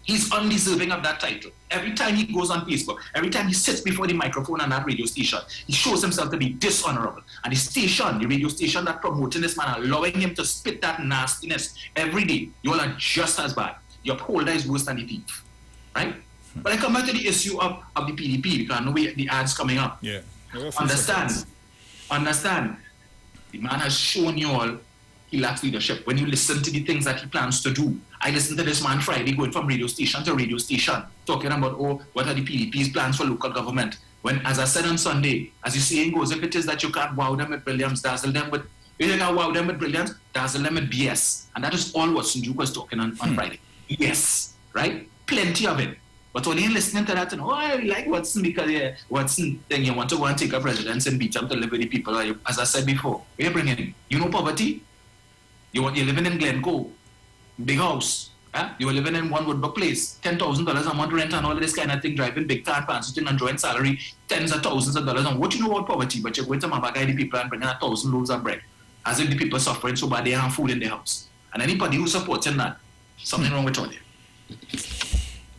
He's undeserving of that title. Every time he goes on Facebook, every time he sits before the microphone on that radio station, he shows himself to be dishonorable. And the station, the radio station that promoting this man, allowing him to spit that nastiness every day, you all are just as bad. Your upholder is worse than the thief, right? But I come back to the issue of the PDP because I know the ads coming up. Yeah. Understand. The man has shown you all he lacks leadership. When you listen to the things that he plans to do, I listened to this man Friday going from radio station to radio station, talking about, what are the PDP's plans for local government? When, as I said on Sunday, as the saying goes, if it is that you can't wow them with brilliance, dazzle them with, you can't wow them with brilliance, dazzle them with BS. And that is all what Sunjuk was talking on Friday. Yes, right? Plenty of it. But when you're listening to that, and I like Watson because Watson, then you want to go and take a presidents and beat up to live with the people. As I said before, what are you bringing in? You know poverty? You're living in Glencoe, big house. You were living in one Woodbuck place, $10,000 a month rent and all this kind of thing, driving big car, fancy thing, enjoying salary, tens of thousands of dollars. And what you know about poverty? But you're going to Mabagai the people and bringing 1,000 loaves of bread, as if the people suffering so bad they have food in their house. And anybody who's supporting that, something wrong with all that.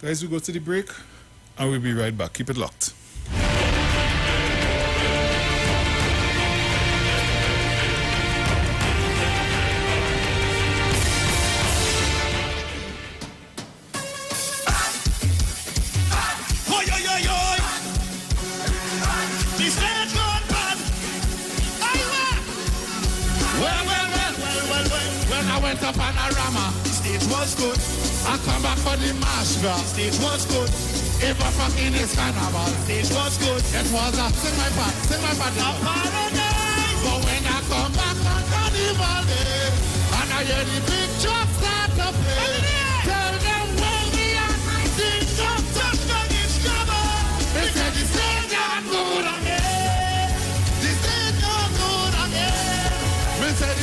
Guys, we go to the break and we'll be right back. Keep it locked. A panorama. Stage was good. I come back for the Mashra. Stage was good. If I fucking is carnival. Stage was good. It was a sing my part. A paradise. But when I come back on carnival day, and I hear the big truck start to play, tell them when we are sing some touchdown in trouble. They said the stage not good again. The stage not good again. We said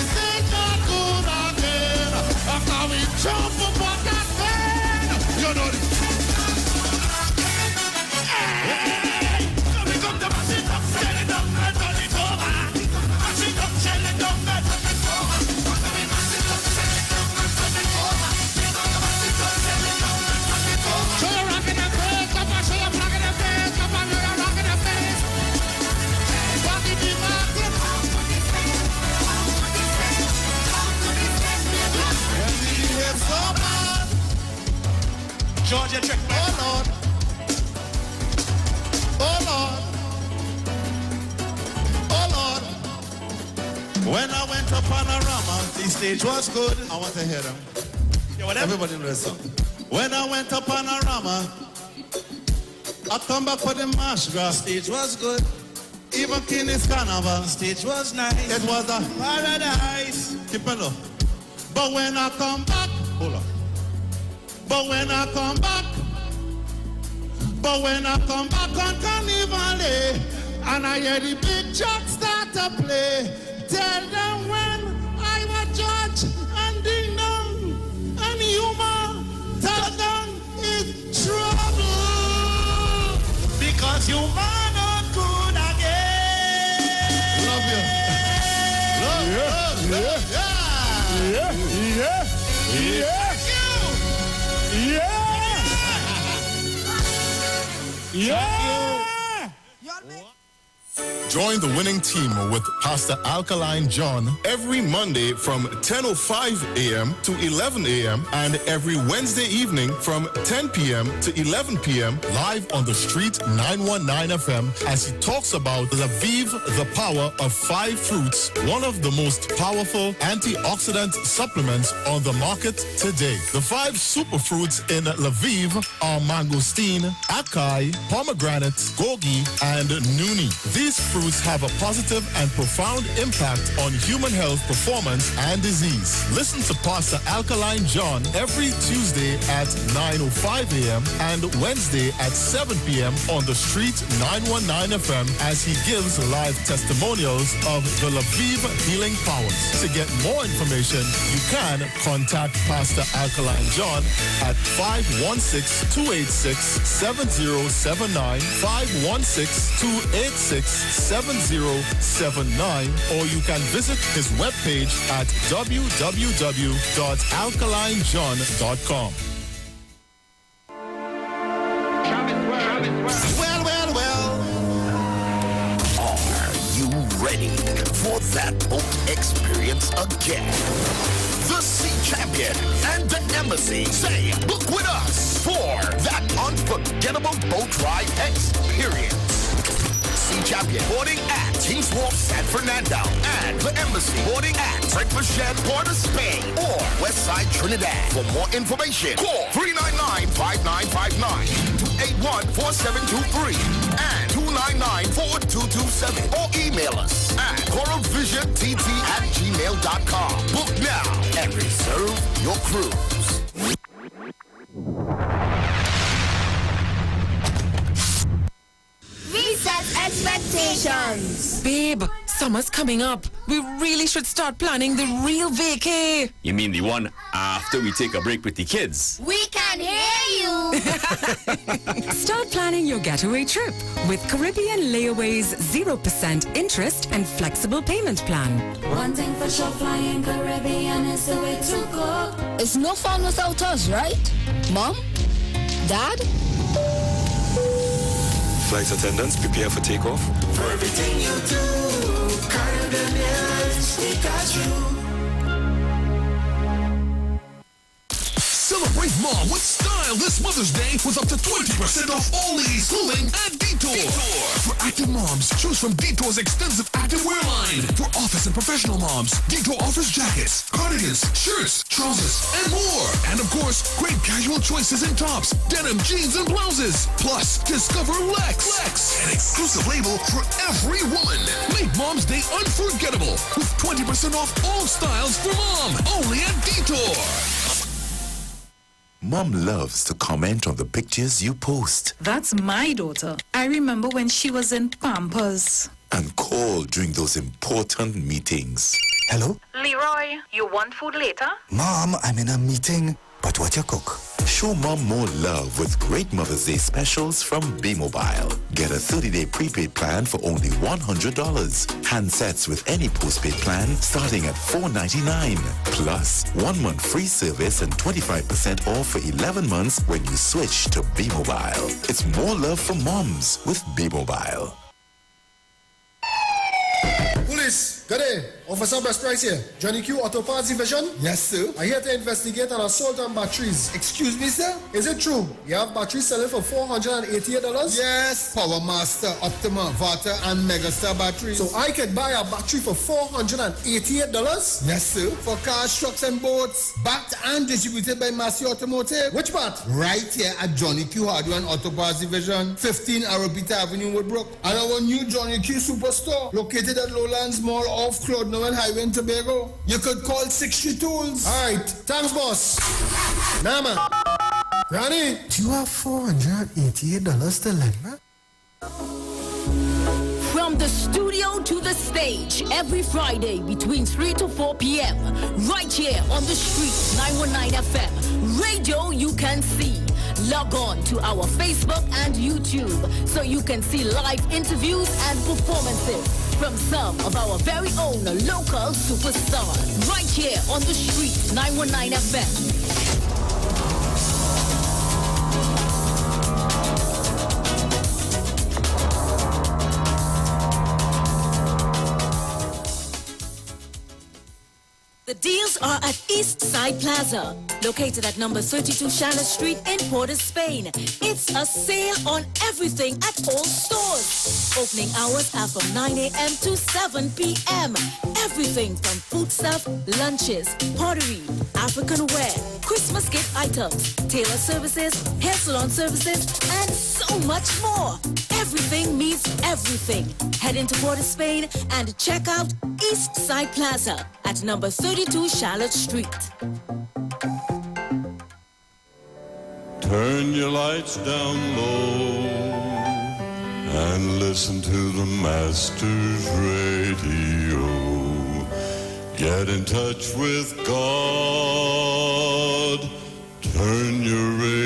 When I went to Panorama, the stage was good. I want to hear them. Everybody know this song. When I went to Panorama, I come back for the marsh grass. Stage was good. Even King's Carnival. Stage was nice. It was a paradise. Keep it low. But when I come back, hold on. But when I come back on Carnival, and I hear the big jack start to play, tell them when I was George and Ding Dong and Yuma, tell them it's trouble because you are not good again. Love you. Love Join the winning team with Pastor Alkaline John every Monday from 10:05 a.m. to 11 a.m. and every Wednesday evening from 10 p.m. to 11 p.m. live on the Street 919 FM as he talks about Lviv, the power of 5 fruits, one of the most powerful antioxidant supplements on the market today. The 5 superfruits in Lviv are mangosteen, acai, pomegranate, gogi, and nuni. These fruits have a positive and profound impact on human health, performance, and disease. Listen to Pastor Alkaline John every Tuesday at 9:05 a.m. and Wednesday at 7 p.m. on the Street 919 FM as he gives live testimonials of the Lviv healing powers. To get more information, you can contact Pastor Alkaline John at 516-286-7079, 516-286-7079, or you can visit his webpage at www.alkalinejohn.com. Well. Are you ready for that boat experience again? The Sea Champion and the Embassy say, book with us for that unforgettable boat ride experience. Sea Champion boarding at Kings Wharf, San Fernando, and the Embassy boarding at Breakfast Shed, Port of Spain, or Westside Trinidad. For more information, call 399-5959, 281-4723, and 299-4227, or email us at coralvisiontt@gmail.com. Book now and reserve your cruise. Reset expectations. Babe, summer's coming up. We really should start planning the real vacay. You mean the one after we take a break with the kids? We can hear you. Start planning your getaway trip with Caribbean Layaway's 0% interest and flexible payment plan. One thing for sure, flying Caribbean is the way to go. It's no fun without us, right? Mom? Dad? Flight attendants, prepare for takeoff. For everything you do, Caribbean, we got you. Celebrate mom with style this Mother's Day with up to 20% off all ladies clothing at Detour. For active moms, choose from Detour's extensive activewear line. For office and professional moms, Detour offers jackets, cardigans, shirts, trousers, and more. And of course, great casual choices in tops, denim, jeans, and blouses. Plus, discover Lex, an exclusive label for every woman. Make Mom's Day unforgettable with 20% off all styles for mom, only at Detour. Mom loves to comment on the pictures you post. That's my daughter. I remember when she was in Pampers. And call during those important meetings. Hello? Leroy, you want food later? Mom, I'm in a meeting. But what you cook? Show Mom more love with great Mother's Day specials from B-Mobile. Get a 30-day prepaid plan for only $100. Handsets with any postpaid plan starting at $499. Plus, 1 month free service and 25% off for 11 months when you switch to B-Mobile. It's more love for moms with B-Mobile. Police, Good day. Officer Best Price here. Johnny Q Auto Parts Division? Yes, sir. I'm here to investigate an assault on batteries. Excuse me, sir? Is it true? You have batteries selling for $488? Yes. Power Master, Optima, Vata, and Megastar batteries. So I could buy a battery for $488? Yes, sir. For cars, trucks, and boats. Backed and distributed by Massey Automotive. Which part? Right here at Johnny Q Hardware and Auto Parts Division, 15 Arabita Avenue, Woodbrook. And our new Johnny Q Superstore, located at Lowlands Mall off Claude Noel Highway in Tobago. You could call 60 Tools. Alright, thanks boss. Nah man. Ronnie, do you have $488 to lend, man? From the studio to the stage, every Friday between 3 to 4 p.m. Right here on the street, 919 FM. Radio you can see. Log on to our Facebook and YouTube so you can see live interviews and performances from some of our very own local superstars. Right here on the street, 919 FM. The deals are at East Side Plaza, located at number 32 Charlotte Street in Port of Spain. It's a sale on everything at all stores. Opening hours are from 9 a.m. to 7 p.m. Everything from foodstuff, lunches, pottery, African wear, Christmas gift items, tailor services, hair salon services, and so much more. Everything means everything. Head into Port of Spain and check out East Side Plaza at number 32 Charlotte Street. Turn your lights down low and listen to the Master's radio. Get in touch with God. Turn your radio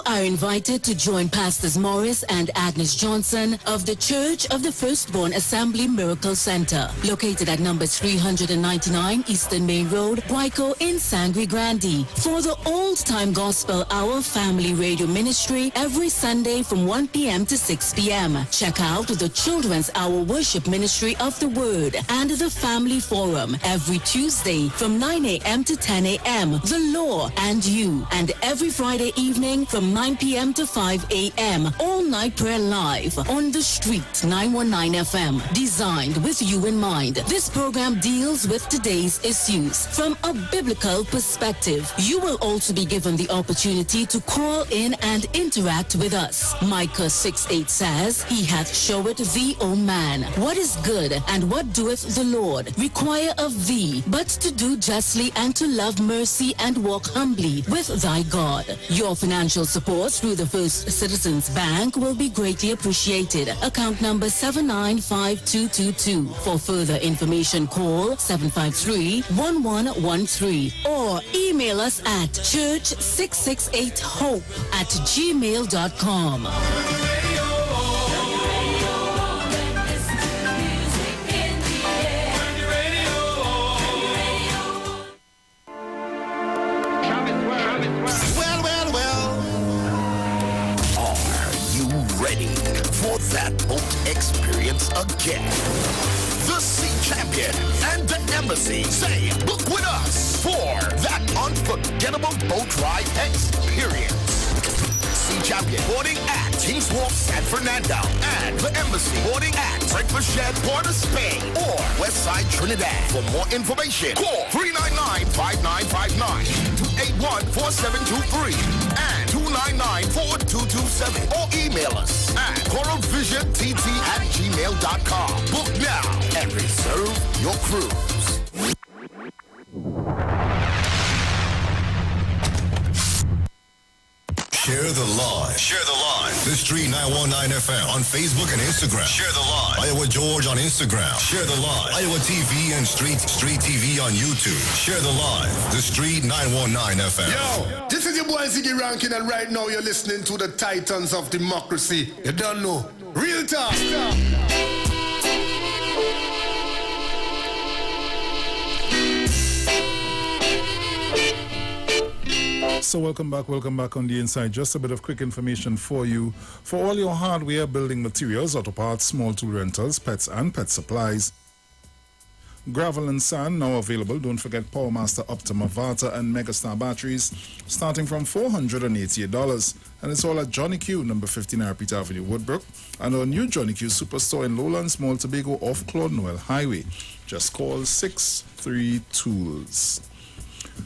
are invited to join Pastors Morris and Agnes Johnson of the Church of the Firstborn Assembly Miracle Center, located at number 399 Eastern Main Road, Waiko in Sangre Grande, for the Old Time Gospel Hour Family Radio Ministry every Sunday from 1 p.m. to 6 p.m. Check out the Children's Hour Worship Ministry of the Word and the Family Forum every Tuesday from 9 a.m. to 10 a.m. The Law and You, and every Friday evening from 9 p.m. to 5 a.m. All night prayer live on the street, 919 FM. Designed with you in mind. This program deals with today's issues from a biblical perspective. You will also be given the opportunity to call in and interact with us. Micah 6:8 says, He hath showed thee, O man, what is good and what doeth the Lord require of thee, but to do justly and to love mercy and walk humbly with thy God. Your financial support through the First Citizens Bank will be greatly appreciated. Account number 795222. For further information, call 753-1113 or email us at church668hope@gmail.com. Ready for that boat experience again? The Sea Champion and the Embassy say, book with us for that unforgettable boat ride experience. Sea Champion boarding at Kings Wharf, San Fernando, and the Embassy boarding at Breakfast Shed, Port of Spain, or Westside Trinidad. For more information, call 399-5959, 281-4723, and 299-4227, or email us at coralvisiontT@gmail.com. Book now and reserve your cruise. Share the live. Share the live. The Street 919 FM on Facebook and Instagram. Share the live. Iowa George on Instagram. Share the live. Iowa TV and Street TV on YouTube. Share the live. The Street 919 FM. Yo, this is your boy Ziggy Rankin, and right now you're listening to the Titans of Democracy. You don't know. Real talk. So welcome back on the inside. Just a bit of quick information for you. For all your hardware, building materials, auto parts, small tool rentals, pets and pet supplies. Gravel and sand now available. Don't forget PowerMaster Optima Vata and Megastar batteries starting from $488. And it's all at Johnny Q, number 15 Repeat Avenue, Woodbrook, and our new Johnny Q Superstore in Lowlands Mall, Tobago off Claude Noel Highway. Just call 63 Tools.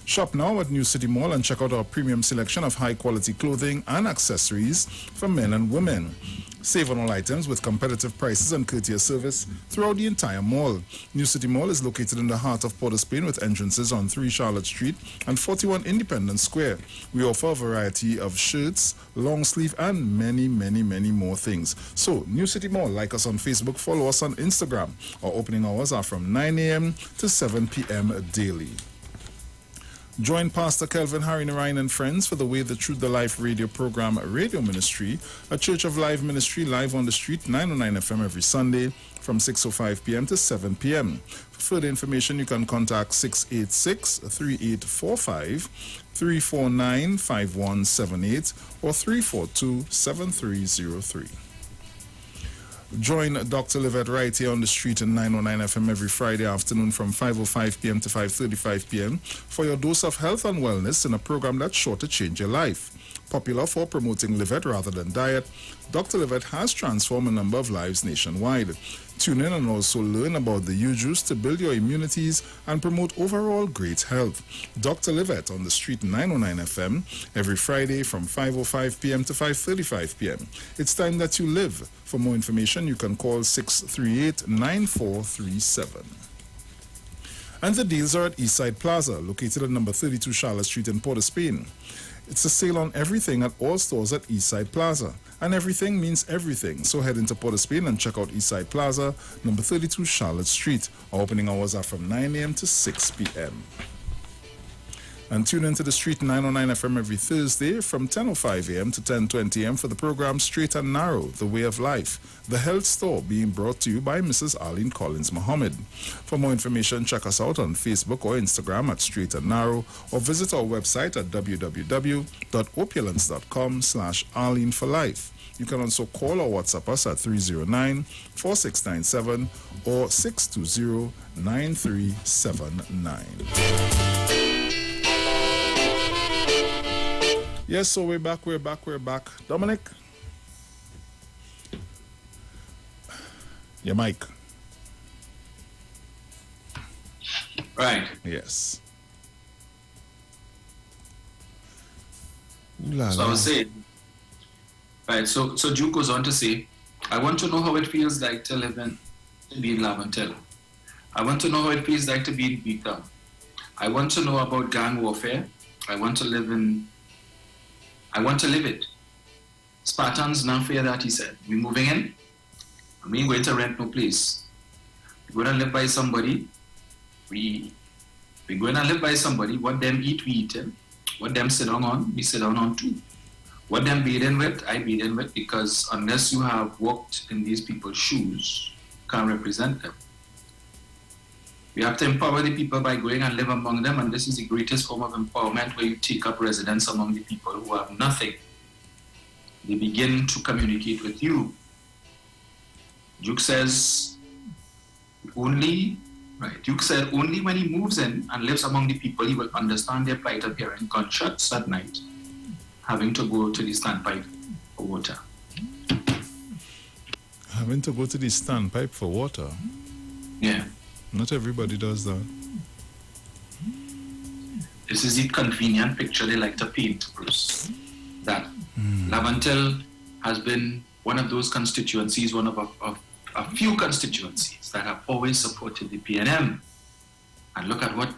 Shop now at New City Mall and check out our premium selection of high-quality clothing and accessories for men and women. Save on all items with competitive prices and courteous service throughout the entire mall. New City Mall is located in the heart of Port of Spain with entrances on 3 Charlotte Street and 41 Independence Square. We offer a variety of shirts, long sleeve, and many more things. So, New City Mall, like us on Facebook, follow us on Instagram. Our opening hours are from 9 a.m. to 7 p.m. daily. Join Pastor Kelvin Harry Narayan and friends for the Way, the Truth, the Life radio program Radio Ministry, a Church of Life ministry live on the street, 909 FM every Sunday from 6:05 p.m. to 7 p.m. For further information, you can contact 686-3845, 349-5178, or 342-7303. Join Dr. Livette right here on the street in 909 FM every Friday afternoon from 5:05 p.m. to 5:35 p.m. for your dose of health and wellness in a program that's sure to change your life. Popular for promoting Livette rather than diet, Dr. Livette has transformed a number of lives nationwide. Tune in and also learn about the U-Juice to build your immunities and promote overall great health. Dr. Livette on the street 909 FM every Friday from 5:05 p.m. to 5:35 p.m. It's time that you live. For more information, you can call 638-9437. And the deals are at Eastside Plaza, located at number 32 Charlotte Street in Port of Spain. It's a sale on everything at all stores at Eastside Plaza. And everything means everything. So head into Port of Spain and check out Eastside Plaza, number 32 Charlotte Street. Our opening hours are from 9 a.m. to 6 p.m. And tune into the street 909 FM every Thursday from 10:05 a.m. to 10:20 a.m. for the program Straight and Narrow, The Way of Life, the health store being brought to you by Mrs. Arlene Collins Muhammad. For more information, check us out on Facebook or Instagram at Straight and Narrow, or visit our website at www.opulence.com/Arlene for Life. You can also call or WhatsApp us at 309-4697 or 620-9379. Yes, so we're back. Dominic? Your mic. Right. Yes. So I was saying, right, so Duke goes on to say, I want to know how it feels like to be in Laventille. I want to know how it feels like to be in Beacon. I want to know about gang warfare. I want to live it. Spartans now fear that, he said. We're moving in. We ain't going to rent no place. We're going to live by somebody. We're going to live by somebody. What them eat, we eat them. What them sit down on, we sit down on too. What them bathe in with, I bathe in with, because unless you have walked in these people's shoes, you can't represent them. We have to empower the people by going and live among them, and this is the greatest form of empowerment, where you take up residence among the people who have nothing. They begin to communicate with you. Duke says only when he moves in and lives among the people, he will understand their plight of hearing gunshots at night, having to go to the standpipe for water. Having to go to the standpipe for water? Yeah. Not everybody does that. This is the convenient picture they like to paint, Bruce. That Laventille has been one of those constituencies, one of a few constituencies that have always supported the PNM. And look at what how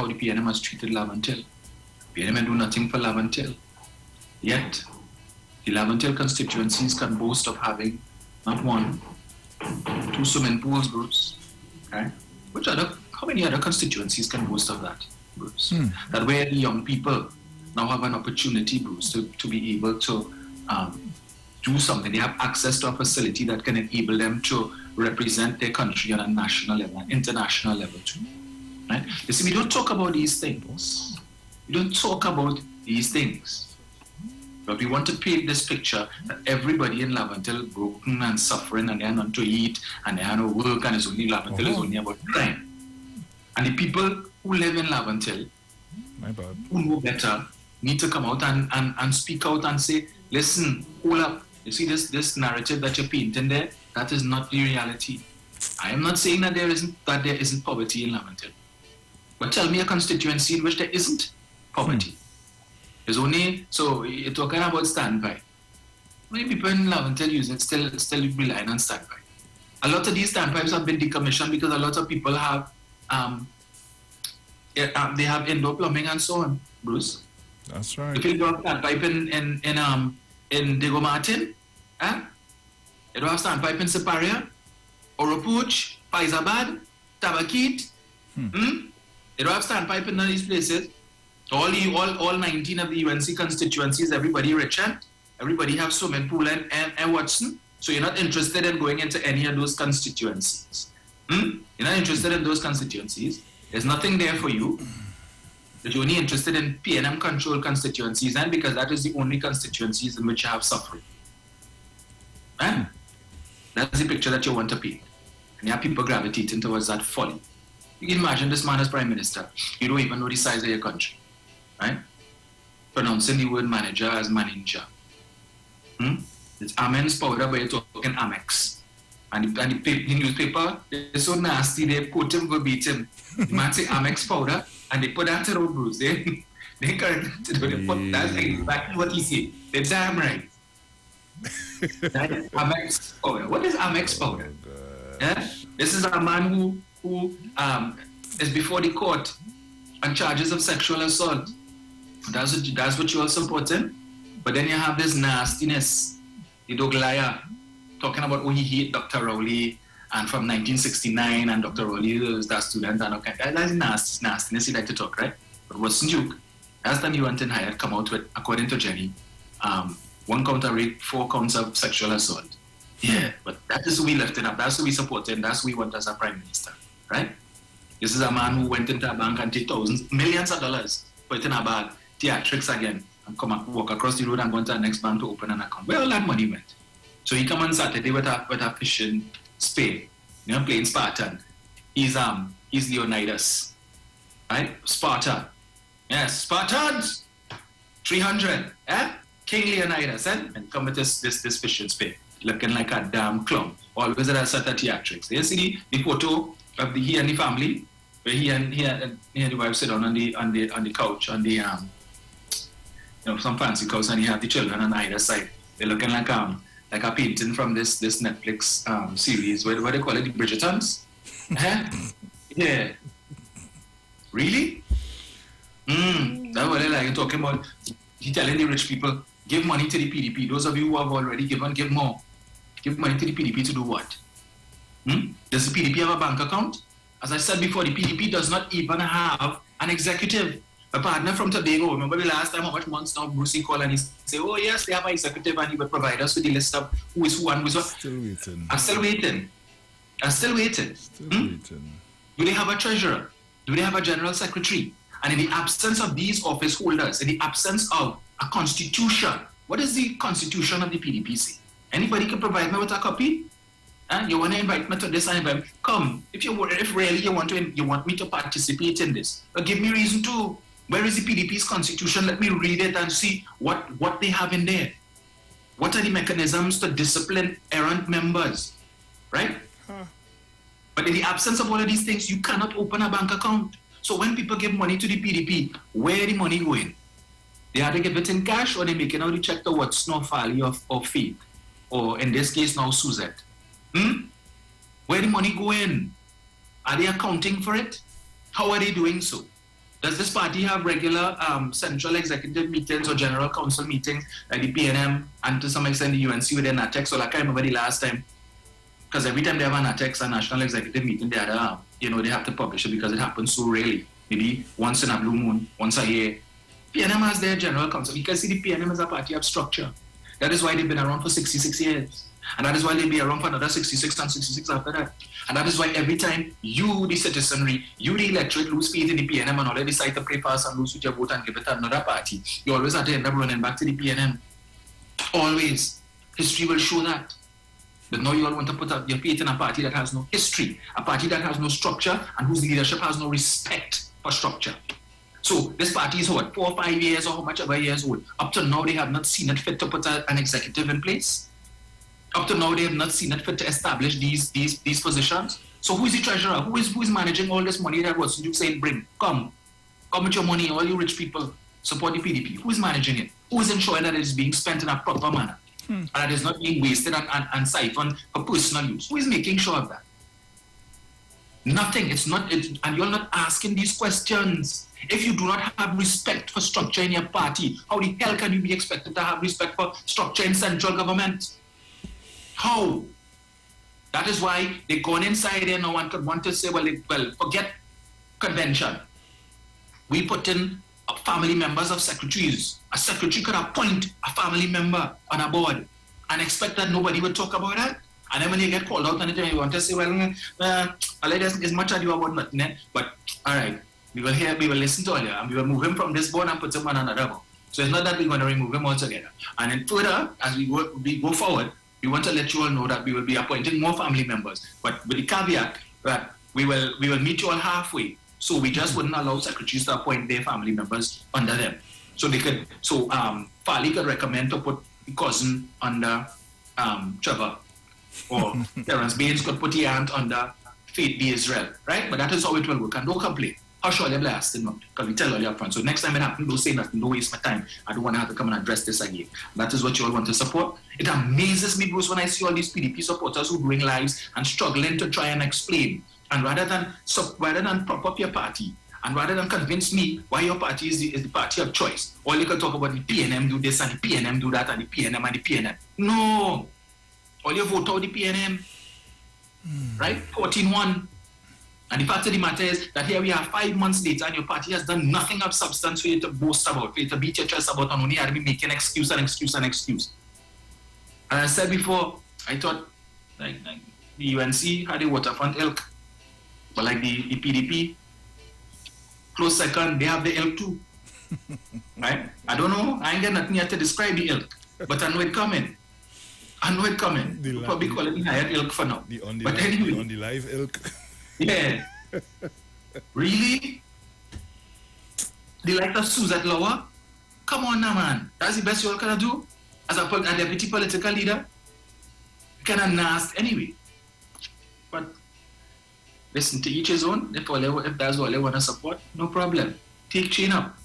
the PNM has treated Laventille. PNM do nothing for Laventille. Yet, the Laventille constituencies can boast of having not one, 2 swimming pools, Bruce. Okay? How many other constituencies can boast of that, Bruce? That where the young people now have an opportunity, Bruce, to be able to do something. They have access to a facility that can enable them to represent their country on a national level, an international level too. Right? You see, we don't talk about these things. We don't talk about these things. But we want to paint this picture that everybody in Lavantel broken and suffering and they are not to eat and they are no work and it's only Lavantel is only about crime. And the people who live in Lavantel, who know better, need to come out and speak out and say, listen, hold up. You see this narrative that you're painting there, that is not the reality. I am not saying that there isn't poverty in Lavantel. But tell me a constituency in which there isn't poverty. There's only, so you're talking about standby. Many people in Lavantel use it, still relying on standby. A lot of these standpipes have been decommissioned because a lot of people have they have indoor plumbing and so on, Bruce. That's right. If you have standpipe in Diego Martin, you don't have standpipe in Siparia, Oropuch, Faizabad, Tabakit. You don't have standpipe in none of these places. All 19 of the UNC constituencies, everybody rich and everybody have swimming pool and Watson. So you're not interested in going into any of those constituencies. You're not interested in those constituencies. There's nothing there for you. But you're only interested in PNM controlled constituencies, and because that is the only constituencies in which you have suffering. That's the picture that you want to paint. And you have people gravitating towards that folly. You can imagine this man as prime minister. You don't even know the size of your country. Right? Pronouncing the word manager as manager. It's Amen's powder, but you're talking Amex. And the newspaper is so nasty, they quote him verbatim. The man say Amex powder, and they put that to road, Bruce. They correct it. That's exactly what he said. They're damn right. That is Amex powder. What is Amex powder? This is a man who is before the court on charges of sexual assault. That's what you are supporting. But then you have this nastiness, the dog liar, talking about he hate Dr. Rowley and from 1969 and Dr. Rowley was that student and okay. That's nastiness you like to talk, right? But what's Duke? Last time you went in higher, come out with, according to Jenny, 1 count of rape, 4 counts of sexual assault. Yeah, but that is who we lifted up. That's who we supported. That's who we want as a prime minister, right? This is a man who went into a bank and take millions of dollars, put it in a bag, theatrics again, and come and walk across the road and go to the next bank to open an account. Where all that money went? So he come on Saturday with a fishing spade, playing Spartan. He's Leonidas, right? Sparta. Yes, Spartans! 300, King Leonidas, and come with this fishing spade, looking like a damn clown. Always at a set of theatrics. You see the photo of he and the family, where he and the wife sit down on the couch, on the some fancy couch, and he have the children on either side. They're looking like a painting from this Netflix series. What they call it, the Bridgertons? Yeah. Really? That's what they like talking about. He telling the rich people, give money to the PDP. Those of you who have already given, give more. Give money to the PDP to do what? Does the PDP have a bank account? As I said before, the PDP does not even have an executive. A partner from Tobago, remember the last time how much months now Brucey called and he said, oh yes, they have an executive and he would provide us with the list of who is who and who is what. Still waiting. I'm still waiting. Do they have a treasurer? Do they have a general secretary? And in the absence of these office holders, in the absence of a constitution, what does the constitution of the PDP say? Anybody can provide me with a copy? You want to invite me to this and invite me? Come, if really you want me to participate in this, but give me reason to. Where is the PDP's constitution? Let me read it and see what they have in there. What are the mechanisms to discipline errant members, right? But in the absence of all of these things, you cannot open a bank account. So when people give money to the PDP, where the money going? They either give it in cash or they making out the check to what Snowfally or Faith, or in this case now Suzette. Where the money going? Are they accounting for it? How are they doing so? Does this party have regular central executive meetings or general council meetings like the PNM and to some extent the UNC with their NATEX? So like I remember the last time, because every time they have a NATEX, a national executive meeting, they had they have to publish it because it happens so rarely. Maybe once in a blue moon, once a year. PNM has their general council because see the PNM is a party of structure. That is why they've been around for 66 years. And that is why they'll be around for another 66 and 66 after that. And that is why every time you, the citizenry, you, the electorate, lose faith in the PNM and already decide to pray fast and lose with your vote and give it to another party, you always have to end up running back to the PNM. Always. History will show that. But now you all want to put up your faith in a party that has no history, a party that has no structure, and whose leadership has no respect for structure. So this party is what, 4 or 5 years or how much ever years old. Up to now, they have not seen it fit to put an executive in place. Up to now, they have not seen it fit to establish these positions. So who is the treasurer? Who is managing all this money that was you saying, bring, come with your money, all you rich people, support the PDP. Who is managing it? Who is ensuring that it is being spent in a proper manner? And that is not being wasted and siphoned for personal use? Who is making sure of that? Nothing. And you're not asking these questions. If you do not have respect for structure in your party, how the hell can you be expected to have respect for structure in central government? How? That is why they've gone inside there. No one could want to say, well, forget convention. We put in family members of secretaries. A secretary could appoint a family member on a board and expect that nobody would talk about that. And then when you get called out on it, you want to say, well, there's much ado about nothing, but all right, we will listen to all you, and we will move him from this board and put him on another board. So it's not that we're going to remove him altogether. And then further, as we go forward, we want to let you all know that we will be appointing more family members, but with the caveat that we will meet you all halfway. So we just wouldn't allow secretaries to appoint their family members under them. So Farley could recommend to put the cousin under Trevor, or Terence Baines could put the aunt under Faith B. Israel, right? But that is how it will work, and don't complain. How sure you're blasted, because we tell all you up front. So next time it happens, don't say nothing, don't waste my time. I don't want to have to come and address this again. That is what you all want to support. It amazes me, Bruce, when I see all these PDP supporters who are doing lives and struggling to try and explain. And rather than prop up your party, and rather than convince me why your party is the party of choice, all you can talk about the PNM do this and the PNM do that and the PNM and the PNM. No. All you vote out the PNM. Right? 14-1. And the fact of the matter is that here we are 5 months later and your party has done nothing of substance for you to boast about, for you to beat your chest about, and only had to be making excuse. And I said before, I thought like the UNC had a waterfront ilk, but like the PDP, close second, they have the ilk too. Right? I don't know, I ain't got nothing yet to describe the ilk, but I know it coming. We'll probably call it the higher ilk for now. But anyway. The on the live ilk. Yeah. Really? The like of Suzette Lower? Come on now, man. That's the best you all can do as a deputy political leader? You cannot nasty anyway. But listen, to each his own. If that's all they want to support, no problem. Take chain up.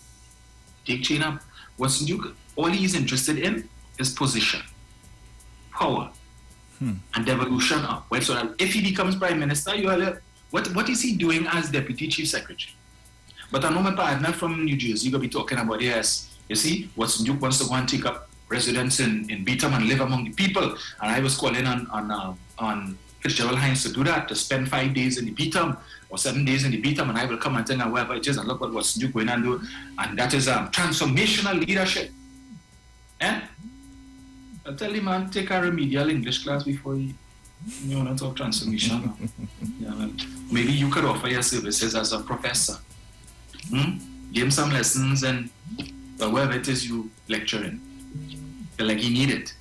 What's new? All he's interested in is position, power, and devolution up. Well, so that if he becomes prime minister, you are what is he doing as deputy chief secretary? But I know my partner from New Jersey going to be talking about, yes, you see, Watson Duke wants to go and take up residence in Beetham and live among the people. And I was calling on Fitzgerald Hines to do that, to spend 5 days in the Beetham or 7 days in the Beetham, and I will come and tell you wherever it is and look what Watson Duke going and do. And that is transformational leadership. Eh? I'll tell you, man, take a remedial English class before you want to talk transformation. Yeah, well, maybe you could offer your services as a professor. Give him some lessons and wherever it is you lecture in. Feel like you need it.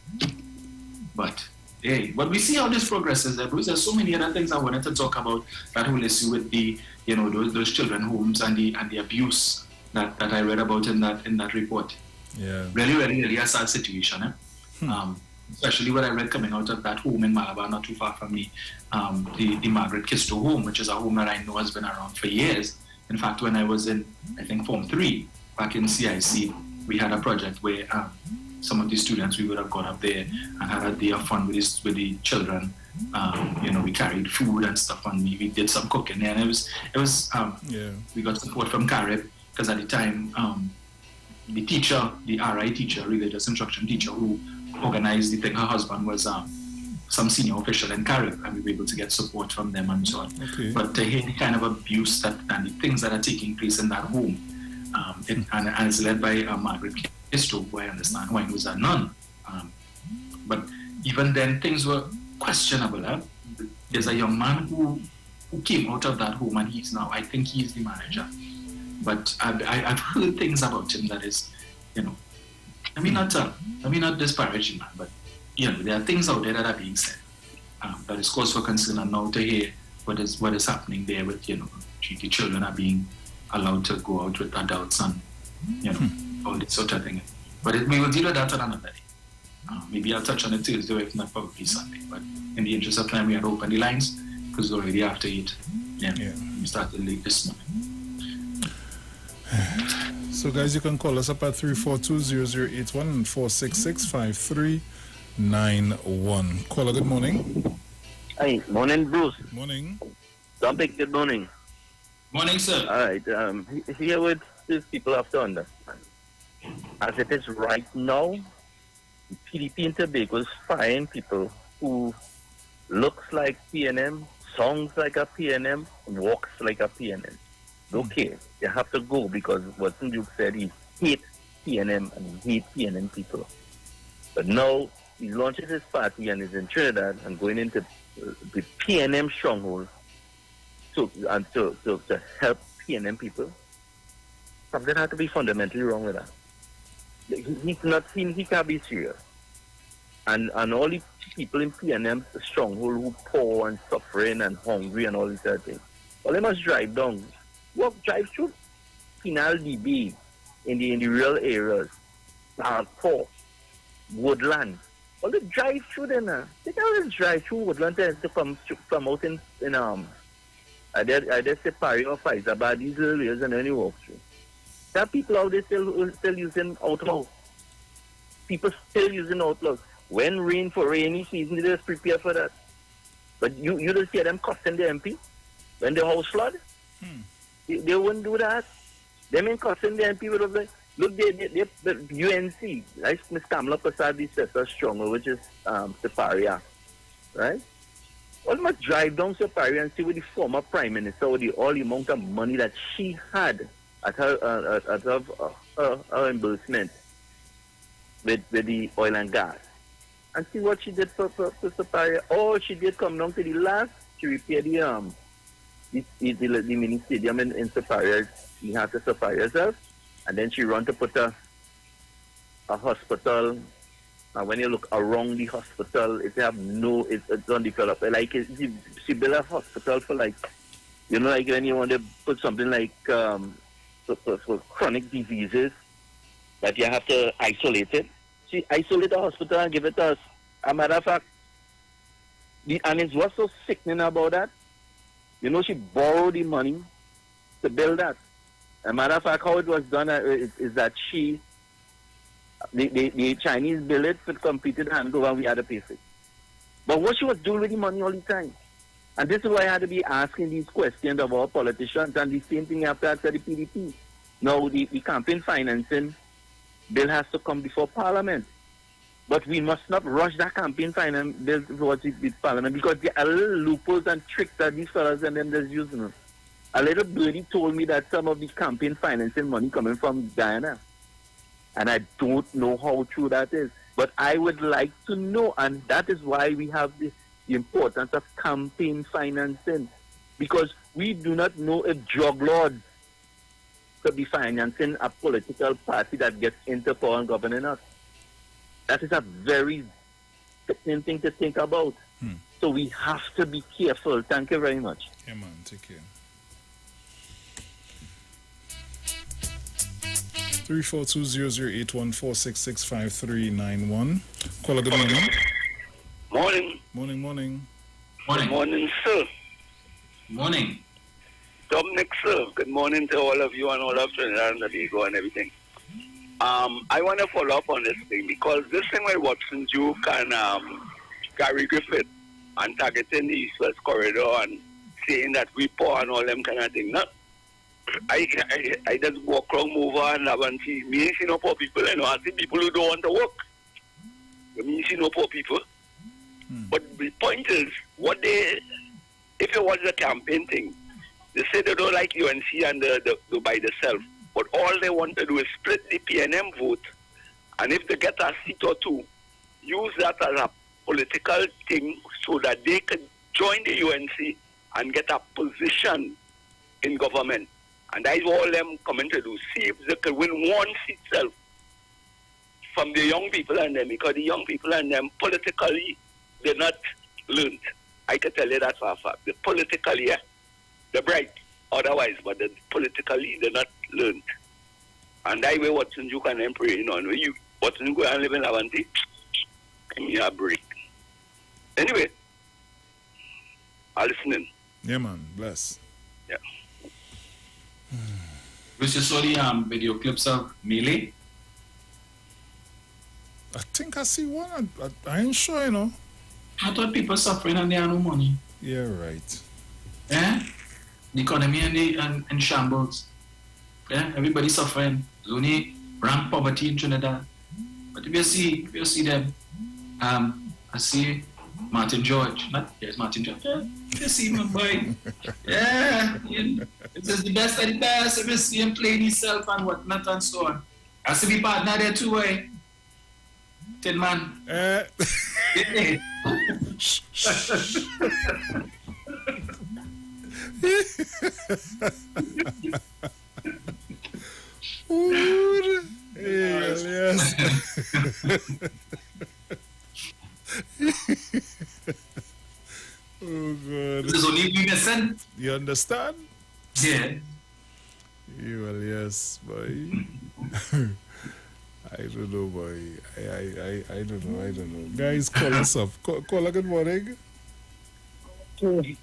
But we see how this progresses. There's so many other things I wanted to talk about, that whole issue with the, those children homes and the abuse that I read about in that report. Yeah. Really, really, really a sad situation. Especially what I read coming out of that home in Malabar, not too far from me, the Margaret Kisto home, which is a home that I know has been around for years. In fact, when I was in, I think, Form 3, back in CIC, we had a project where some of the students, we would have gone up there and had a day of fun with the children. We carried food and stuff, and we did some cooking there. And it was we got support from Carib, because at the time, the teacher, the RI teacher, religious instruction teacher, who organized the thing, her husband was some senior official in Carib, and we were able to get support from them and so on. Okay. But to hear the kind of abuse and the things that are taking place in that home, and it's led by Margaret Kisto, who I understand who was a nun. But even then things were questionable. There's a young man who came out of that home and he's now, I think he's the manager. But I've heard things about him that is, you know, let me not disparage him, but, you know, there are things out there that are being said that is cause for concern, and now to hear what is happening there with, you know, the children are being allowed to go out with adults and, you know, all this sort of thing. But we will deal with that on another day. Maybe I'll touch on it Tuesday, if not probably Sunday. But in the interest of time, we had opened the lines because we're already after 8. We started late this morning. So, guys, you can call us up at 342-0081 and 466-5391. Caller, good morning. Hi, morning, Bruce. Morning. Topic, good morning. Morning, sir. All right, here with these people have to understand. As it is right now, PDP and Tobago is firing people who looks like PNM, songs like a PNM, walks like a PNM. Okay, you have to go because Watson Duke said he hates PNM and he hates PNM people. But now he launches his party and is in Trinidad and going into the PNM stronghold to help PNM people. Something has to be fundamentally wrong with that. He can't be serious. And all the people in PNM stronghold who poor and suffering and hungry and all these other things, well, they must drive down. Drive through Penal DB in the real areas, Port, Woodland. Well, they drive through them now. They can always drive through Woodland to come out in I did say Paris or Faizabad, these little areas, and then you walk through. There are people out there still using outlaws. People still using outlaws. When rain for rainy season, they just prepare for that. But you don't see them costing the MP when the house flood. They wouldn't do that. They mean costing the MP would have like, look, the UNC, right? Ms. Kamala Prasad, the sister stronger, which is Separia, right? Well, must drive down Separia and see what the former prime minister, all the amount of money that she had at her embarrassment with the oil and gas, and see what she did for Separia. Oh, she did come down to the last. She repaired the mini stadium in Separia. He had to Separia herself, and then she run to put a hospital. And when you look around the hospital, it's undeveloped. Like she built a hospital for like, you know, like when you want to put something like for chronic diseases that you have to isolate it. She isolated the hospital and give it to us. As a matter of fact, and it's what's so sickening about that, you know, she borrowed the money to build that. As a matter of fact, how it was done is that the Chinese built it, it completed and over, and we had to pay for it. But what she was doing with the money all the time. And this is why I had to be asking these questions of our politicians, and the same thing after the PDP. Now, the campaign financing bill has to come before Parliament. But we must not rush that campaign finance bill towards the Parliament, because there are little loopholes and tricks that these fellas and them just using. A little birdie told me that some of the campaign financing money coming from Guyana. And I don't know how true that is. But I would like to know, and that is why we have the importance of campaign financing. Because we do not know if drug lords could be financing a political party that gets into power and governing us. That is a very sickening thing to think about. So we have to be careful. Thank you very much. Yeah, man. Take care. 342-0081-466-5391. Caller, good morning. Morning. Morning, sir. Morning. Dominic, sir. Good morning to all of you and all of Trinidad and Tobago and everything. I want to follow up on this thing, because this thing with Watson Duke and Gary Griffith and targeting the East-West corridor and saying that we poor and all them kind of thing. Now, I just walk around, move on, and see me see no poor people, you know. I see people who don't want to work. Me see no poor people. But the point is, if it was a campaign thing, they say they don't like UNC and the by themselves. But all they want to do is split the PNM vote, and if they get a seat or two, use that as a political thing so that they can join the UNC and get a position in government. And that's all them coming to do. See if they can win one seat itself from the young people and them, because the young people and them politically, they're not learned. I can tell you that for a fact. The politically, yeah, they're bright otherwise, but politically, they're not learned. And that way, what you can embrace, you know, when you, what you go and live in Avanti, give me a break. Anyway, I'm listening. Yeah, man. Bless. Yeah. Which you saw the video clips of Melee? I think I see one. I ain't sure, you know. I thought people suffering and they have no money. Yeah, right. Yeah? The economy and shambles. Yeah? Everybody suffering. There's only rank poverty in Trinidad. But if you see them, I see Martin George. Yes, Martin George. Yeah, you see my boy. Yeah, it is the best of the best. If you see him playing himself and whatnot and so on. I see my partner there too, eh? Tin Man. Yes. Oh God. This is only innocent. You understand? Yeah. Well, yes, boy. I don't know, boy. I don't know. Guys, call us up. Call good morning. Good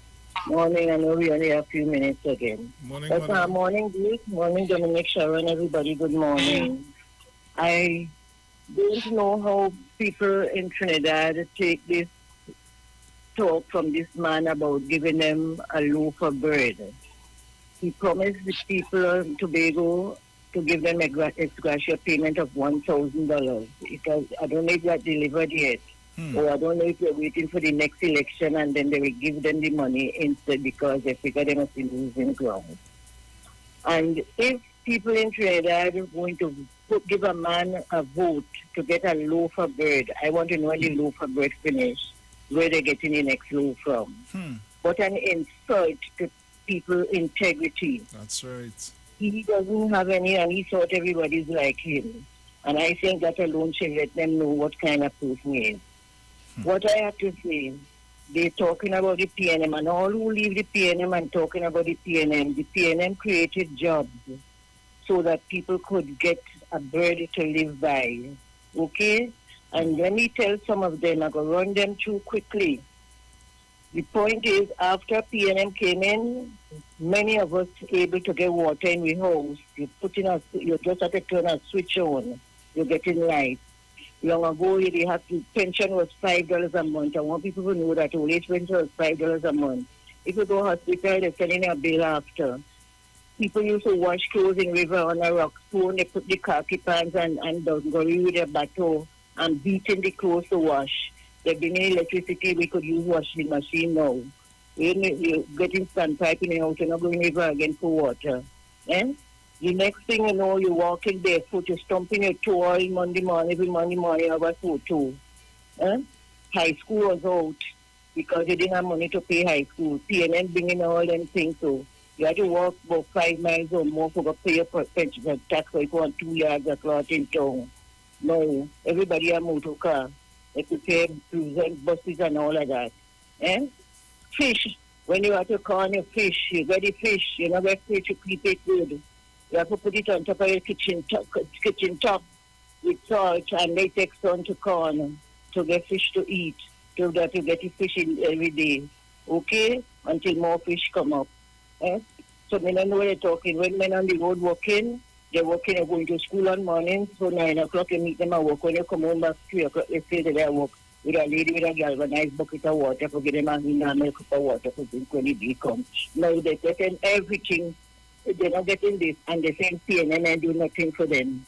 morning. I know we only have a few minutes again. Morning, morning, Duke. Morning, Dominic, Sharon, everybody. Good morning. I don't know how people in Trinidad take this talk from this man about giving them a loaf of bread. He promised the people of Tobago to give them ex gratia payment of $1,000. Because I don't know if that delivered yet. Or I don't know if they're waiting for the next election and then they will give them the money instead because they figure they must be losing ground. And if people in Trinidad are going to give a man a vote to get a loaf of bread, I want to know when the loaf of bread finish, where they're getting the next loaf from. But an insult to people's integrity. That's right. He doesn't have any, and he thought everybody's like him. And I think that alone should let them know what kind of person he is. What I have to say, they're talking about the PNM, and all who leave the PNM and talking about the PNM created jobs so that people could get a bread to live by. Okay? And let me tell some of them, I'm going to run them through quickly. The point is, after PNM came in, many of us able to get water in the house. You just have to turn a switch on. You're getting light. Long ago, pension was $5 a month. I want people to know that old age pension was $5 a month. If you go to hospital, they're sending a bill after. People used to wash clothes in river on a rock stone. They put the khaki pants and go with their bateau and beating the clothes to wash. They're bringing electricity. We could use washing machine now. You're getting standpipe in the house. You're not going river again for water. Eh? The next thing you know, you're walking barefoot, you're stomping your toe all Monday morning, every Monday morning, you have a photo. High school was out because they didn't have money to pay high school. PNN bringing all them things, so you had to walk about 5 miles or more for to pay your pension tax, so you want 2 yards of cloth in town. No, everybody have motor car. They prepare present buses and all of that. Fish, when you have to corn your fish, you get the fish, you know, get fish, you keep it good. You have to put it on top of your kitchen top with salt and latex on to corn to get fish to eat, to get the fish in every day. Okay? Until more fish come up. So men know what they're talking. When men on the road working, they're going to school on morning, so 9 o'clock you meet them at work. When you come home back 3 o'clock, they say that they work with a lady with a galvanized bucket of water for get them a milk cup of water for drink when the day comes. Now they're taking everything. They're not getting this, and they're saying CNN and do nothing for them.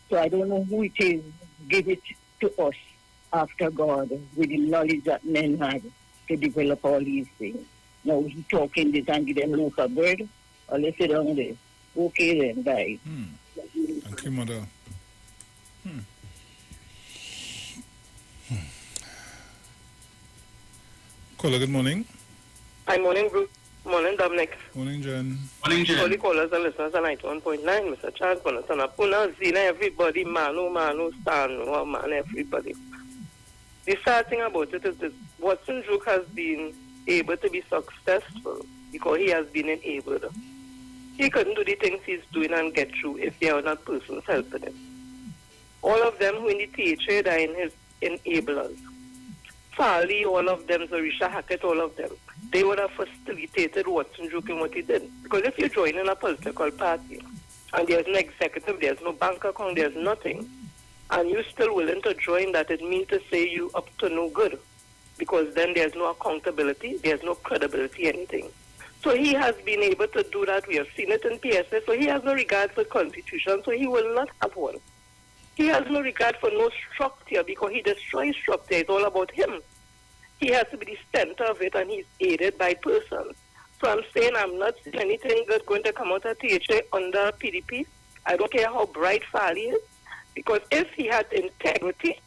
So I don't know who it is. Give it to us after God with the knowledge that men had to develop all these things. Now he's talking this and give them loaf of bread, or let's sit down there. Okay then, bye. Thank you, Mother. Caller, good morning. Hi, morning, Bruce. Morning, Dominic. Morning, Jen. Morning, Jen. All the callers and listeners are 91.9, Mr. Charles, Bonatana, Puna, Zina, everybody, Manu, Stan, man, everybody. The sad thing about it is this: Watson Juke has been able to be successful because he has been enabled. He couldn't do the things he's doing and get through if there are not persons helping him. All of them who in the THA are in his enablers. Farley, all of them, Zarisha Hackett, all of them, they would have facilitated Watson Juke in what he did. Because if you join in a political party and there's no executive, there's no bank account, there's nothing, and you're still willing to join that, it means to say you up to no good. Because then there's no accountability, there's no credibility, anything. So he has been able to do that. We have seen it in PSS. So he has no regard for constitution, so he will not have one. He has no regard for no structure because he destroys structure. It's all about him. He has to be the center of it, and he's aided by persons. So I'm saying I'm not seeing anything good going to come out of THA under PDP. I don't care how bright Farley is, because if he had integrity,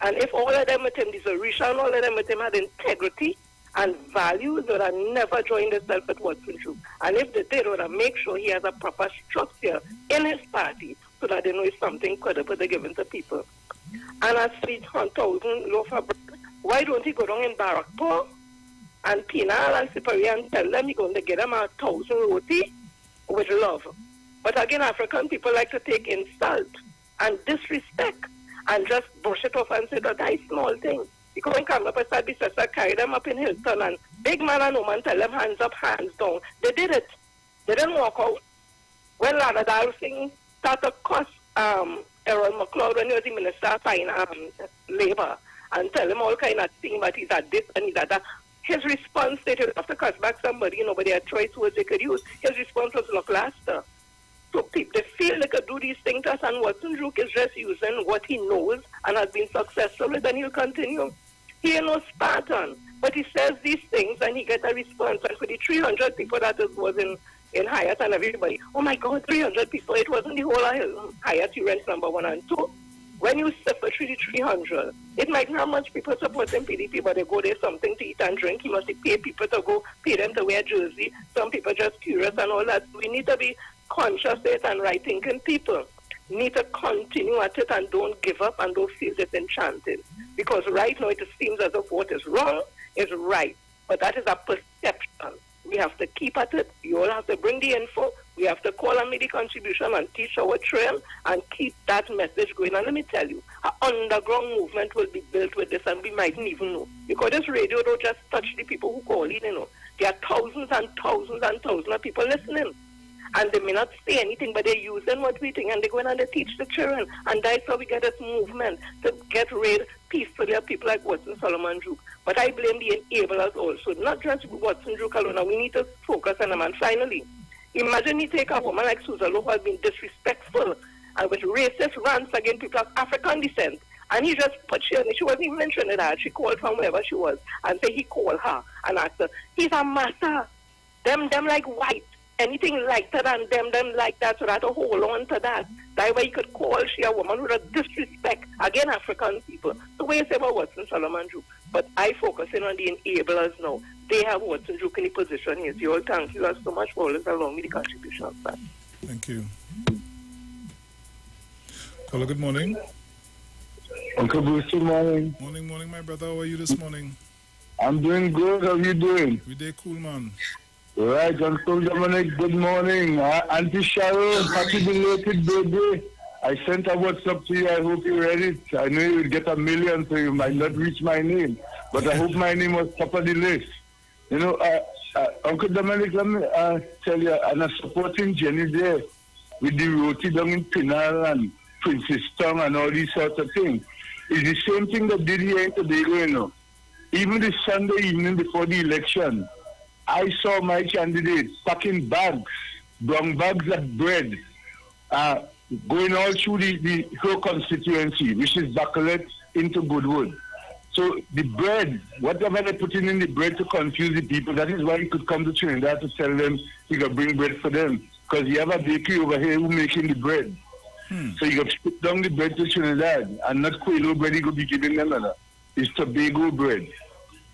and if all of them with him, Zarisha and all of them with him had integrity and values, they would have never joined themselves at Watson Juke. And if they did, they would have make sure he has a proper structure in his party so that they know it's something credible they're giving to people. And as 300,000 loaf of bread, why don't he go down in Barrackpore and Penal and Sipari and tell them you're going to get them 1,000 roti with love? But again, African people like to take insult and disrespect and just brush it off and say that is small thing. Because when come up and business, carry them up in Hilton and big man and woman tell them hands up, hands down. They did it. They didn't walk out. When Lana Dalsing started to cuss Errol McLeod when he was the Minister of Labour and tell him all kind of things, but he's at this and he's at that. His response, they didn't have to cuss back somebody, but they had choice words they could use. His response was lackluster. So people, they feel they could do these things to us, and Watson Juke is just using what he knows and has been successful with, and he'll continue. He ain't no Spartan, but he says these things and he gets a response. And for the 300 people that was in Hyatt and everybody, oh my God, 300 people, it wasn't the whole of Hyatt, you rent number 1 and 2. When you suffer through the 300, it might not much people supporting PDP, but they go there something to eat and drink. He must pay people to go, pay them to wear jersey. Some people just curious and all that. We need to be conscious of it, and right thinking people need to continue at it and don't give up and don't feel disenchanted. Because right now it seems as if what is wrong is right. But that is a perception. We have to keep at it. You all have to bring the info. We have to call and make the contribution and teach our trail and keep that message going. And let me tell you, an underground movement will be built with this, and we mightn't even know. Because this radio don't just touch the people who call in, There are thousands and thousands and thousands of people listening. And they may not say anything, but they're using what we think, and they go in and they teach the children. And that's how we get this movement to get rid peacefully of people like Watson Solomon Juke. But I blame the enablers also, not just Watson Juke alone. We need to focus on them. And finally, imagine you take a woman like Susan Lowe who has been disrespectful and with racist rants against people of African descent. And he just put she wasn't even in Trinidad. She called from wherever she was and say he called her and asked her, he's a master. Them like white. Anything lighter than them like that, so that to hold on to that. That way you could call she a woman with a disrespect against African people. So what you say about Watson Solomon Juke? But I focusing on the enablers now. They have Watson Juke in the position here. So thank you so much for always allowing me the contribution. Thank you. Caller, good morning. Uncle Bruce, good morning. Morning, my brother. How are you this morning? I'm doing good. How are you doing? We day cool, man. Right, Uncle Dominic, good morning. Auntie Cheryl, happy belated birthday. I sent a WhatsApp to you. I hope you read it. I know you will get 1 million, so you might not reach my name. But I hope my name was top of the list. Uncle Dominic, let me tell you, and I'm supporting Jenny there with the roti down in Pinal and Princess Town and all these sorts of things. It's the same thing that did here in Tobago, Even the Sunday evening before the election, I saw my candidate packing bags, brown bags of bread, going all through her constituency, which is Bacalet into Goodwood. So the bread, whatever they're putting in the bread to confuse the people, that is why you could come to Trinidad to tell them you can bring bread for them. Because you have a bakery over here who's making the bread. So you got to put down the bread to Trinidad, and not Quailo bread you could be giving them. It's Tobago bread.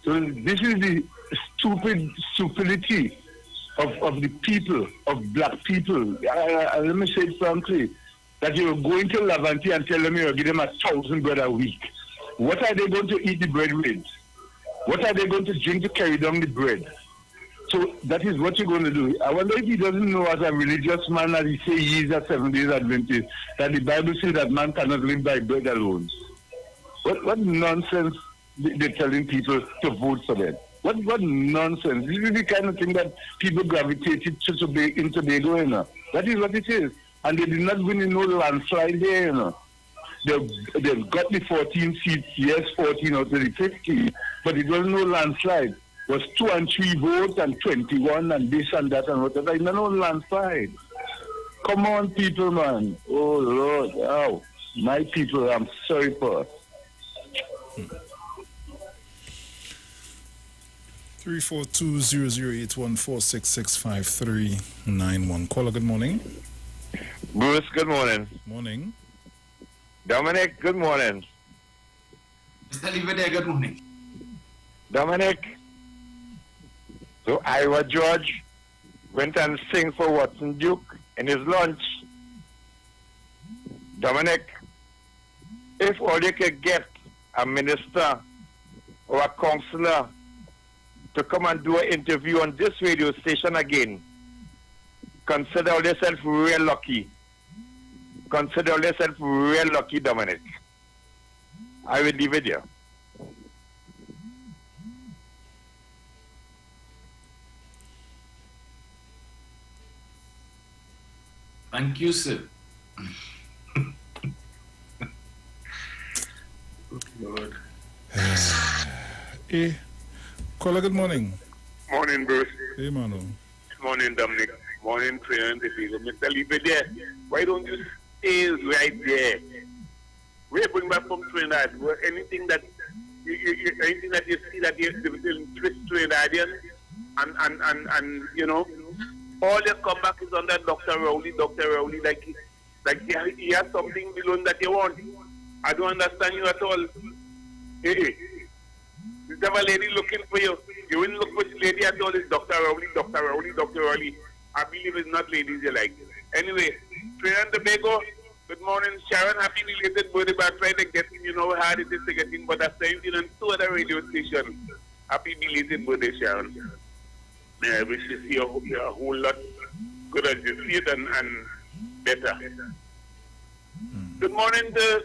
So this is the stupidity of the people, of black people. Let me say it frankly, that you're going to Lavanti and tell them you're giving them 1,000 bread a week. What are they going to eat the bread with? What are they going to drink to carry down the bread? So that is what you're going to do. I wonder if he doesn't know, as a religious man, as he says he is a 7 days Adventist, that the Bible says that man cannot live by bread alone. What nonsense they're telling people to vote for them? What nonsense? This is the kind of thing that people gravitated to in Tobago, you know. That is what it is. And they did not win in no landslide there, you know. They've got the 14 seats, yes, 14 out of the 50, but it was no landslide. It was 2 and 3 votes and 21 and this and that and whatever. It's no landslide. Come on, people, man. Oh, Lord. Oh, my people, I'm sorry for. 342-008-14665-391. Caller, good morning. Bruce, good morning. Morning. Dominic, good morning. Mr. Iwer, good morning. Dominic, so Iwer George went and sing for Watson Duke in his lunch. Dominic, if all you could get a minister or a councillor to come and do an interview on this radio station again, consider yourself real lucky. Consider yourself real lucky, Dominic. I will leave it here. Thank you, sir. Lord. Hey, caller, good morning. Morning, Bruce. Hey, Manu. Morning, Dominic. Morning, Trainer. Mr. Libede, why don't you stay right there? We bring back from Trinidad. Anything that you see that they will twist Trinidadians, and you know, all your comeback is on that Dr. Rowley, like he has something below that you want. I don't understand you at all. Hey. There's a lady looking for you. You wouldn't look for the lady at all. It's Dr. Rowley. I believe it's not ladies you like. Anyway, Trinidad and Tobago, good morning. Sharon, happy belated birthday, but I tried to get in, you know how hard it is to get in, but I saved in on 2 other radio stations. Happy belated birthday, Sharon. Yeah, I wish to see a whole lot good as you see it and better. Good morning to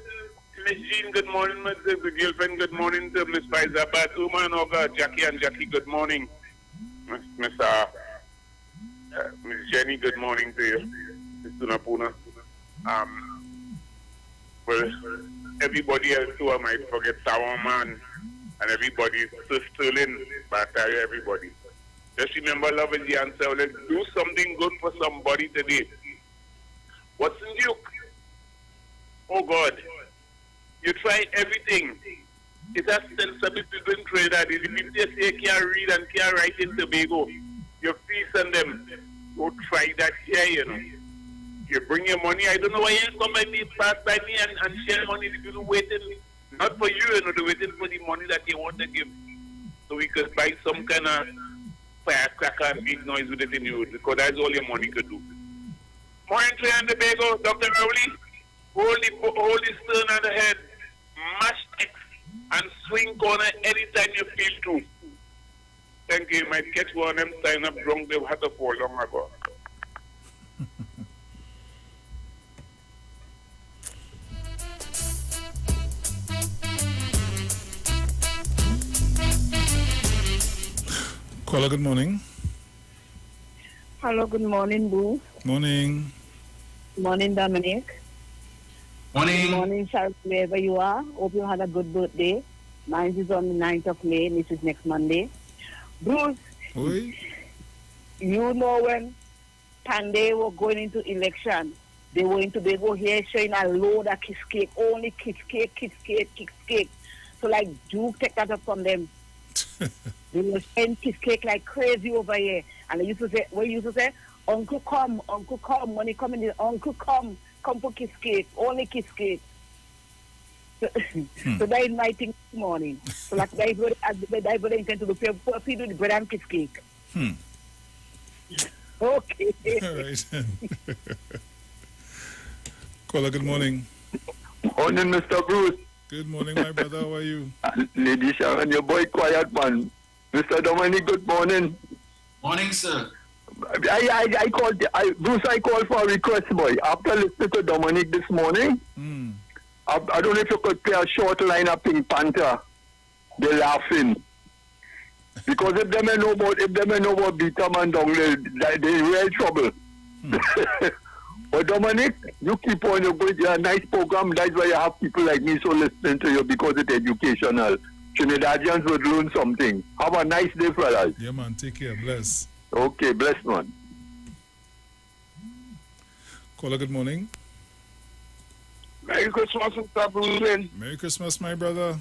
Miss Jean, good morning, Miss girlfriend, good morning to Miss Faizabat, Uma and Olga, Jackie and Jackie, good morning. Miss Jenny, good morning to you. Miss Tunapuna. Well, everybody else too, I might forget Sawaman and everybody, Sterling, but everybody. Just remember, love is the answer. Let's do something good for somebody today. Watson Duke? Oh God. You try everything. It has sensible people in Trinidad. The people they say can't read and can't write in Tobago. You feast on them. Go try that here, you know. You bring your money. I don't know why you come by me, pass by me and share money. The people waiting, not for you, you know, they're waiting for the money that you want to give. So we could buy some kind of firecracker and big noise with it in you, because that's all your money could do. Morning, Trinidad and Tobago, Dr. Rowley. Hold the stern on the head, mash X, and swing corner anytime you feel to. Thank you. You might catch one of them stand up drunk, they had to fall long ago. Caller, good morning. Hello, good morning, Boo. Morning. Morning, Dominic. Morning. Good morning, Charles, wherever you are. Hope you had a good birthday. Mine is on the 9th of May, which is next Monday. Bruce, oui. You know when Pandey were going into election, they were in Tobago here showing a load of kiss cake, only kiss cake. So like Duke take that up from them. They were saying kiss cake like crazy over here. And they used to say, Uncle come, when he come in, Uncle come for kiss cake, only kiss cake. So that is my thing this morning. So like that is what I intend to do. Feed with bread and kiss cake. Okay. All right. Caller, good morning. Morning, Mr. Bruce. Good morning, my brother. How are you? Lady Sharon, your boy quiet man. Mr. Dominic, good morning. Morning, sir. I called, Bruce, I called for a request, boy. After listening to Dominic this morning, I don't know if you could play a short line of Pink Panther. They're laughing. Because if they may know about Beta Man down there, they're in real trouble. But Dominic, you keep on, you're a nice program. That's why you have people like me so listening to you, because it's educational. Trinidadians would learn something. Have a nice day, fellas. Yeah, man. Take care. Bless. Okay, bless, man. Caller, good morning. Merry Christmas, Mr. Bruce. Merry Christmas, my brother.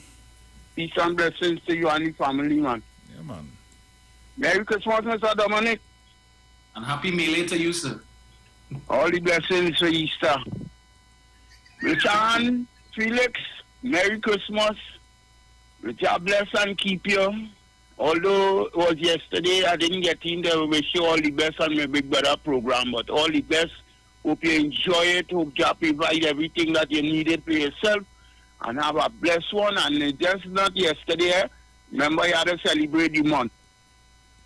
Peace and blessings to you and your family, man. Yeah, man. Merry Christmas, Mr. Dominic. And happy Melee to you, sir. All the blessings for Easter. Richard, Felix, Merry Christmas. Richard bless and keep you. Although it was yesterday, I didn't get in there. We wish you all the best on my Big Brother program, but all the best. Hope you enjoy it. Hope you provide everything that you needed for yourself. And have a blessed one. And just not yesterday, remember you had to celebrate the month.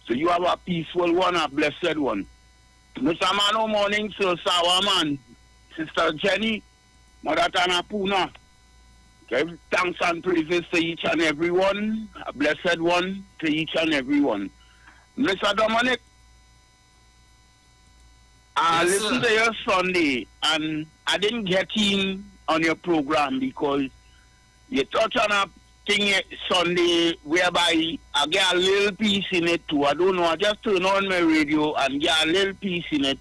So you have a peaceful one, a blessed one. Mr. Mano, morning, Sir Sawa man. Sister Jenny, Mother Tana Puna. Give thanks and praises to each and every one. A blessed one to each and every one. Mr. Dominic, I listened to your Sunday, and I didn't get in on your program because you touch on a thing Sunday whereby I get a little piece in it too. I don't know, I just turn on my radio and get a little piece in it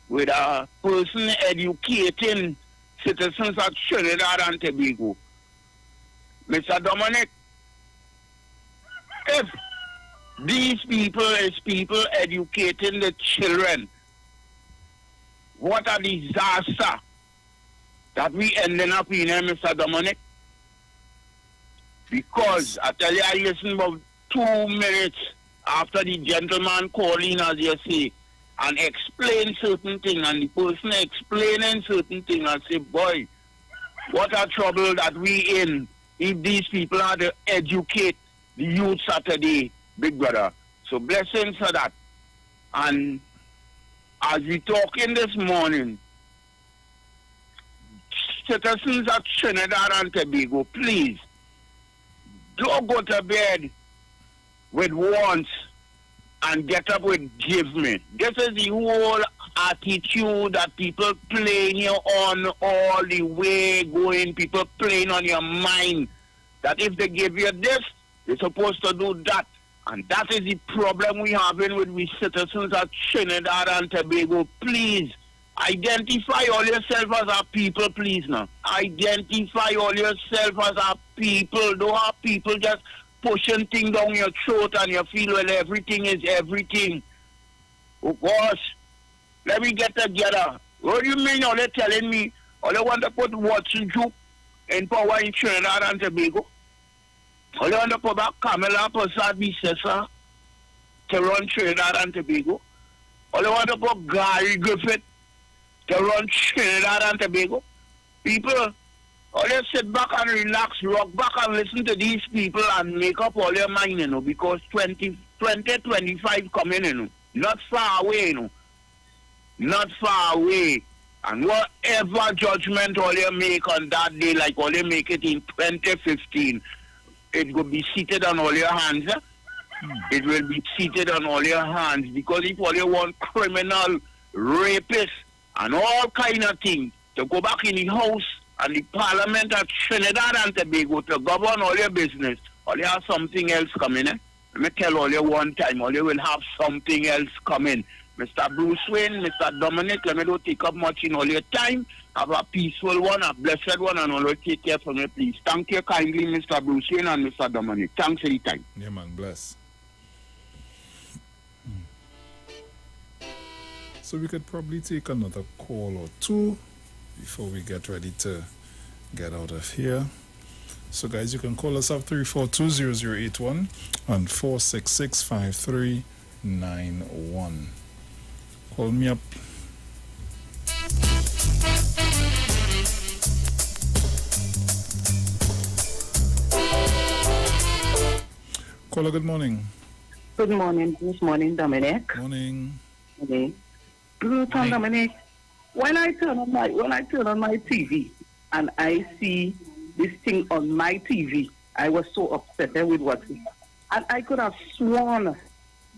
with a person educating citizens of Trinidad and Tobago. Mr. Dominic, if these people is people educating the children, what a disaster that we ending up in here, Mr. Dominic. Because I tell you, I listened about 2 minutes after the gentleman calling, as you say, and explain certain things, and the person explaining certain things, and say, boy, what a trouble that we in if these people are to educate the youth Saturday, Big Brother. So blessings for that. And as we talking this morning, citizens of Trinidad and Tobago, please, don't go to bed with wants and get up with give me. This is the whole attitude that people playing you on all the way going. People playing on your mind that if they give you this, you're supposed to do that. And that is the problem we having with we citizens of Trinidad and Tobago. Please, identify all yourself as a people, please now. Identify all yourself as a people. Don't have people just pushing things down your throat and you feel, well, everything is everything. Of course, let me get together. What do you mean all they telling me? All they want to put Watson Juke in power in Trinidad and Tobago? All they want to put back Kamala Prasad Bisesa to run Trinidad and Tobago? All they want to put Gary Griffith to run Trinidad and Tobago? People, all they sit back and relax, rock back and listen to these people and make up all your mind, you know, because 2025 coming, you know, not far away, you know, not far away. And whatever judgment all you make on that day, like all you make it in 2015, it will be seated on all your hands. Eh? It will be seated on all your hands, because if all you want criminal, rapists, and all kind of things to go back in the house and the parliament of Trinidad and Tobago to govern all your business, all you have something else coming. Let me tell all you one time, all you will have something else coming. Mr. Bruce Wayne, Mr. Dominic, let me don't take up much in all your time. Have a peaceful one, a blessed one, and all take care for me, please. Thank you kindly, Mr. Bruce Wayne and Mr. Dominic. Thanks for the time. Yeah, man, bless. So we could probably take another call or two before we get ready to get out of here. So guys, you can call us up 342-0081 and 466-5391. Call me up. Caller, good morning. Good morning. Good morning, Dominic. Morning. Okay. Good morning, Dominic. When I turn on my TV and I see this thing on my TV, I was so upset with what, and I could have sworn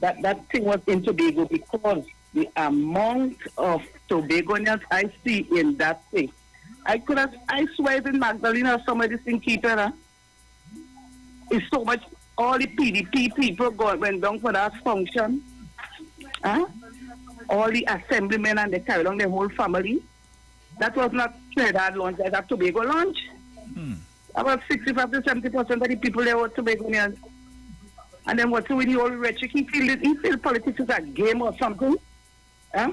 that that thing was in Tobago because the amount of Tobagonians I see in that thing. I swear it's in Magdalena or somewhere this thing keeper. Huh? It's so much. All the PDP people went down for that function. Huh? All the assemblymen and they carried on their whole family. That was not Trinidad launch, that was Tobago launch. About 65 to 70% of the people there were Tobagonians. And then what's with the old rhetoric? He feel politics is a game or something. Huh?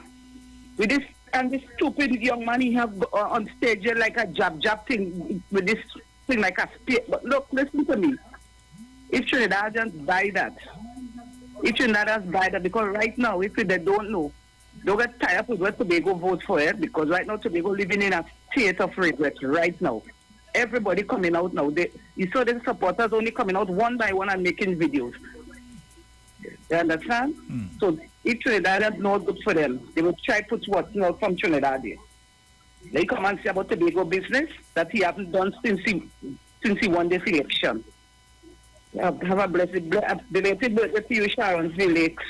With this and this stupid young man he have on stage like a jab thing with this thing like a spear. But look, listen to me. If Trinidadians buy that, because right now, if they don't know, they'll get tired up with what Tobago vote for it, because right now Tobago living in a state of regret right now. Everybody coming out now. You saw the supporters only coming out one by one and making videos. You understand? So if Trinidadians not good for them, they will try to put what's not from Trinidad. They come and say about Tobago business that he hasn't done since he won this election. Have a blessed belated birthday to you, Sharon Felix.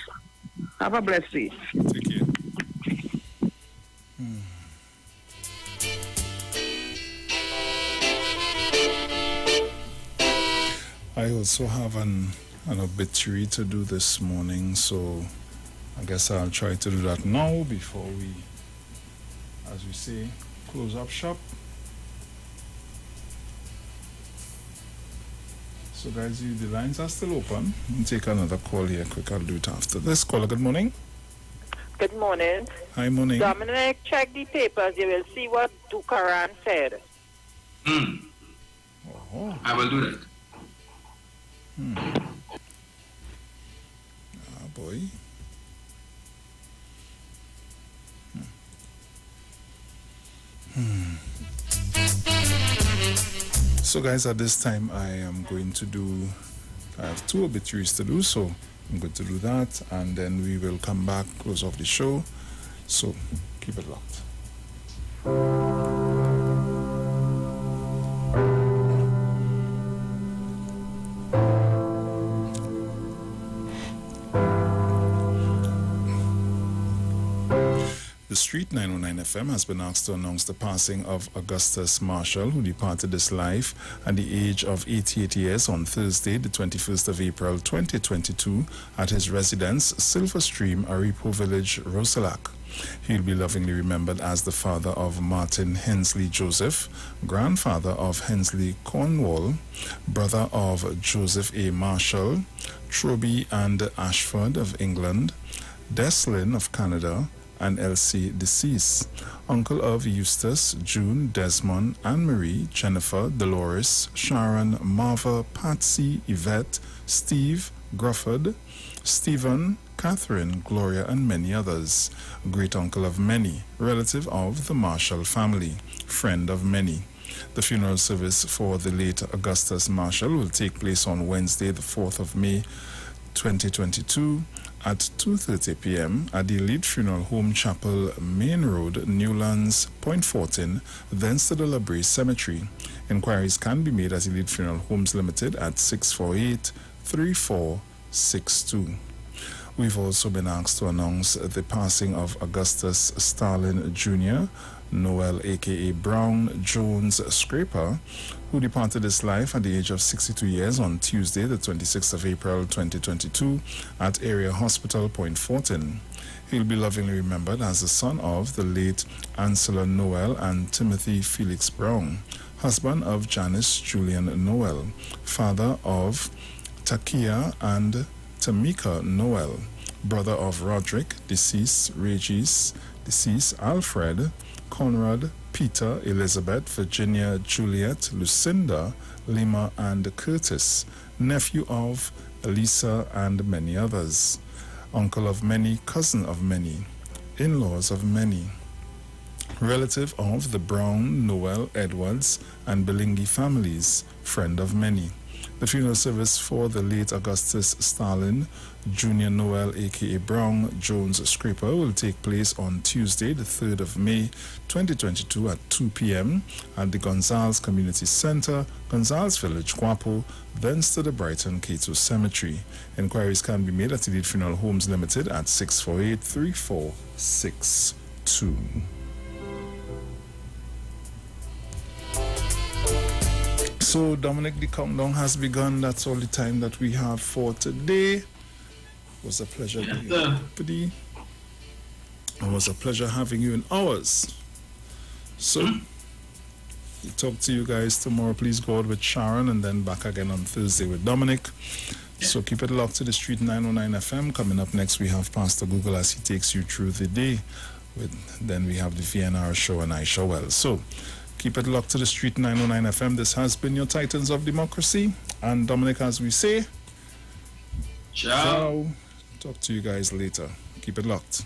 Have a blessed day. Thank you. I also have an obituary to do this morning, so I guess I'll try to do that now before we, as we say, close up shop. So guys, the lines are still open. We'll take another call here quick. I'll do it after this. Caller, good morning. Good morning. Hi, morning. Dominic, check the papers. You will see what Dukaran said. Oh. I will do that. Ah, boy. So guys, at this time I am going to do, I have two obituaries to do, so I'm going to do that and then we will come back, close off the show, so keep it locked. The Street 909 FM has been asked to announce the passing of Augustus Marshall, who departed this life at the age of 88 years on Thursday, the 21st of April 2022, at his residence, Silver Stream, Aripo Village, Roselac. He'll be lovingly remembered as the father of Martin Hensley Joseph, grandfather of Hensley Cornwall, brother of Joseph A. Marshall, Troby and Ashford of England, Deslin of Canada, and Elsie Decease, uncle of Eustace, June, Desmond, Anne-Marie, Jennifer, Dolores, Sharon, Marva, Patsy, Yvette, Steve, Grufford, Stephen, Catherine, Gloria, and many others. Great uncle of many, relative of the Marshall family, friend of many. The funeral service for the late Augustus Marshall will take place on Wednesday, the 4th of May, 2022, at 2:30 p.m. at the Elite Funeral Home Chapel, Main Road, Newlands, Point Fortin, thence to the La Brea Cemetery. Inquiries can be made at Elite Funeral Homes Limited at 648-3462. We've also been asked to announce the passing of Augustus Starlin Jr., Noel aka Brown Jones Scraper, who departed this life at the age of 62 years on Tuesday, the 26th of April 2022, at Area Hospital, Point Fortin. He'll be lovingly remembered as the son of the late Ansela Noel and Timothy Felix Brown, husband of Janice Julian Noel, father of Takia and Tamika Noel, brother of Roderick, deceased Regis, deceased Alfred, Conrad, Peter, Elizabeth, Virginia, Juliet, Lucinda, Lima and Curtis, nephew of Elisa and many others, uncle of many, cousin of many, in-laws of many, relative of the Brown, Noel, Edwards, and Belingi families, friend of many. The funeral service for the late Augustus Stalin, Junior Noel aka Brown Jones Scraper will take place on Tuesday, the 3rd of May 2022 at 2 p.m. at the Gonzales Community Center, Gonzales Village, Guapo, thence to the Brighton Cato Cemetery. Inquiries can be made at Elite Funeral Homes Limited at 648-3462. So, Dominic, the countdown has begun. That's all the time that we have for today. It was a pleasure being here. It was a pleasure having you in ours. So, we'll talk to you guys tomorrow. Please go out with Sharon and then back again on Thursday with Dominic. So keep it locked to the Street 909 FM. Coming up next, we have Pastor Google as he takes you through the day. Then we have the VNR show and I Show Well. So, keep it locked to the Street 909 FM. This has been your Titans of Democracy. And Dominic, as we say, ciao. Talk to you guys later. Keep it locked.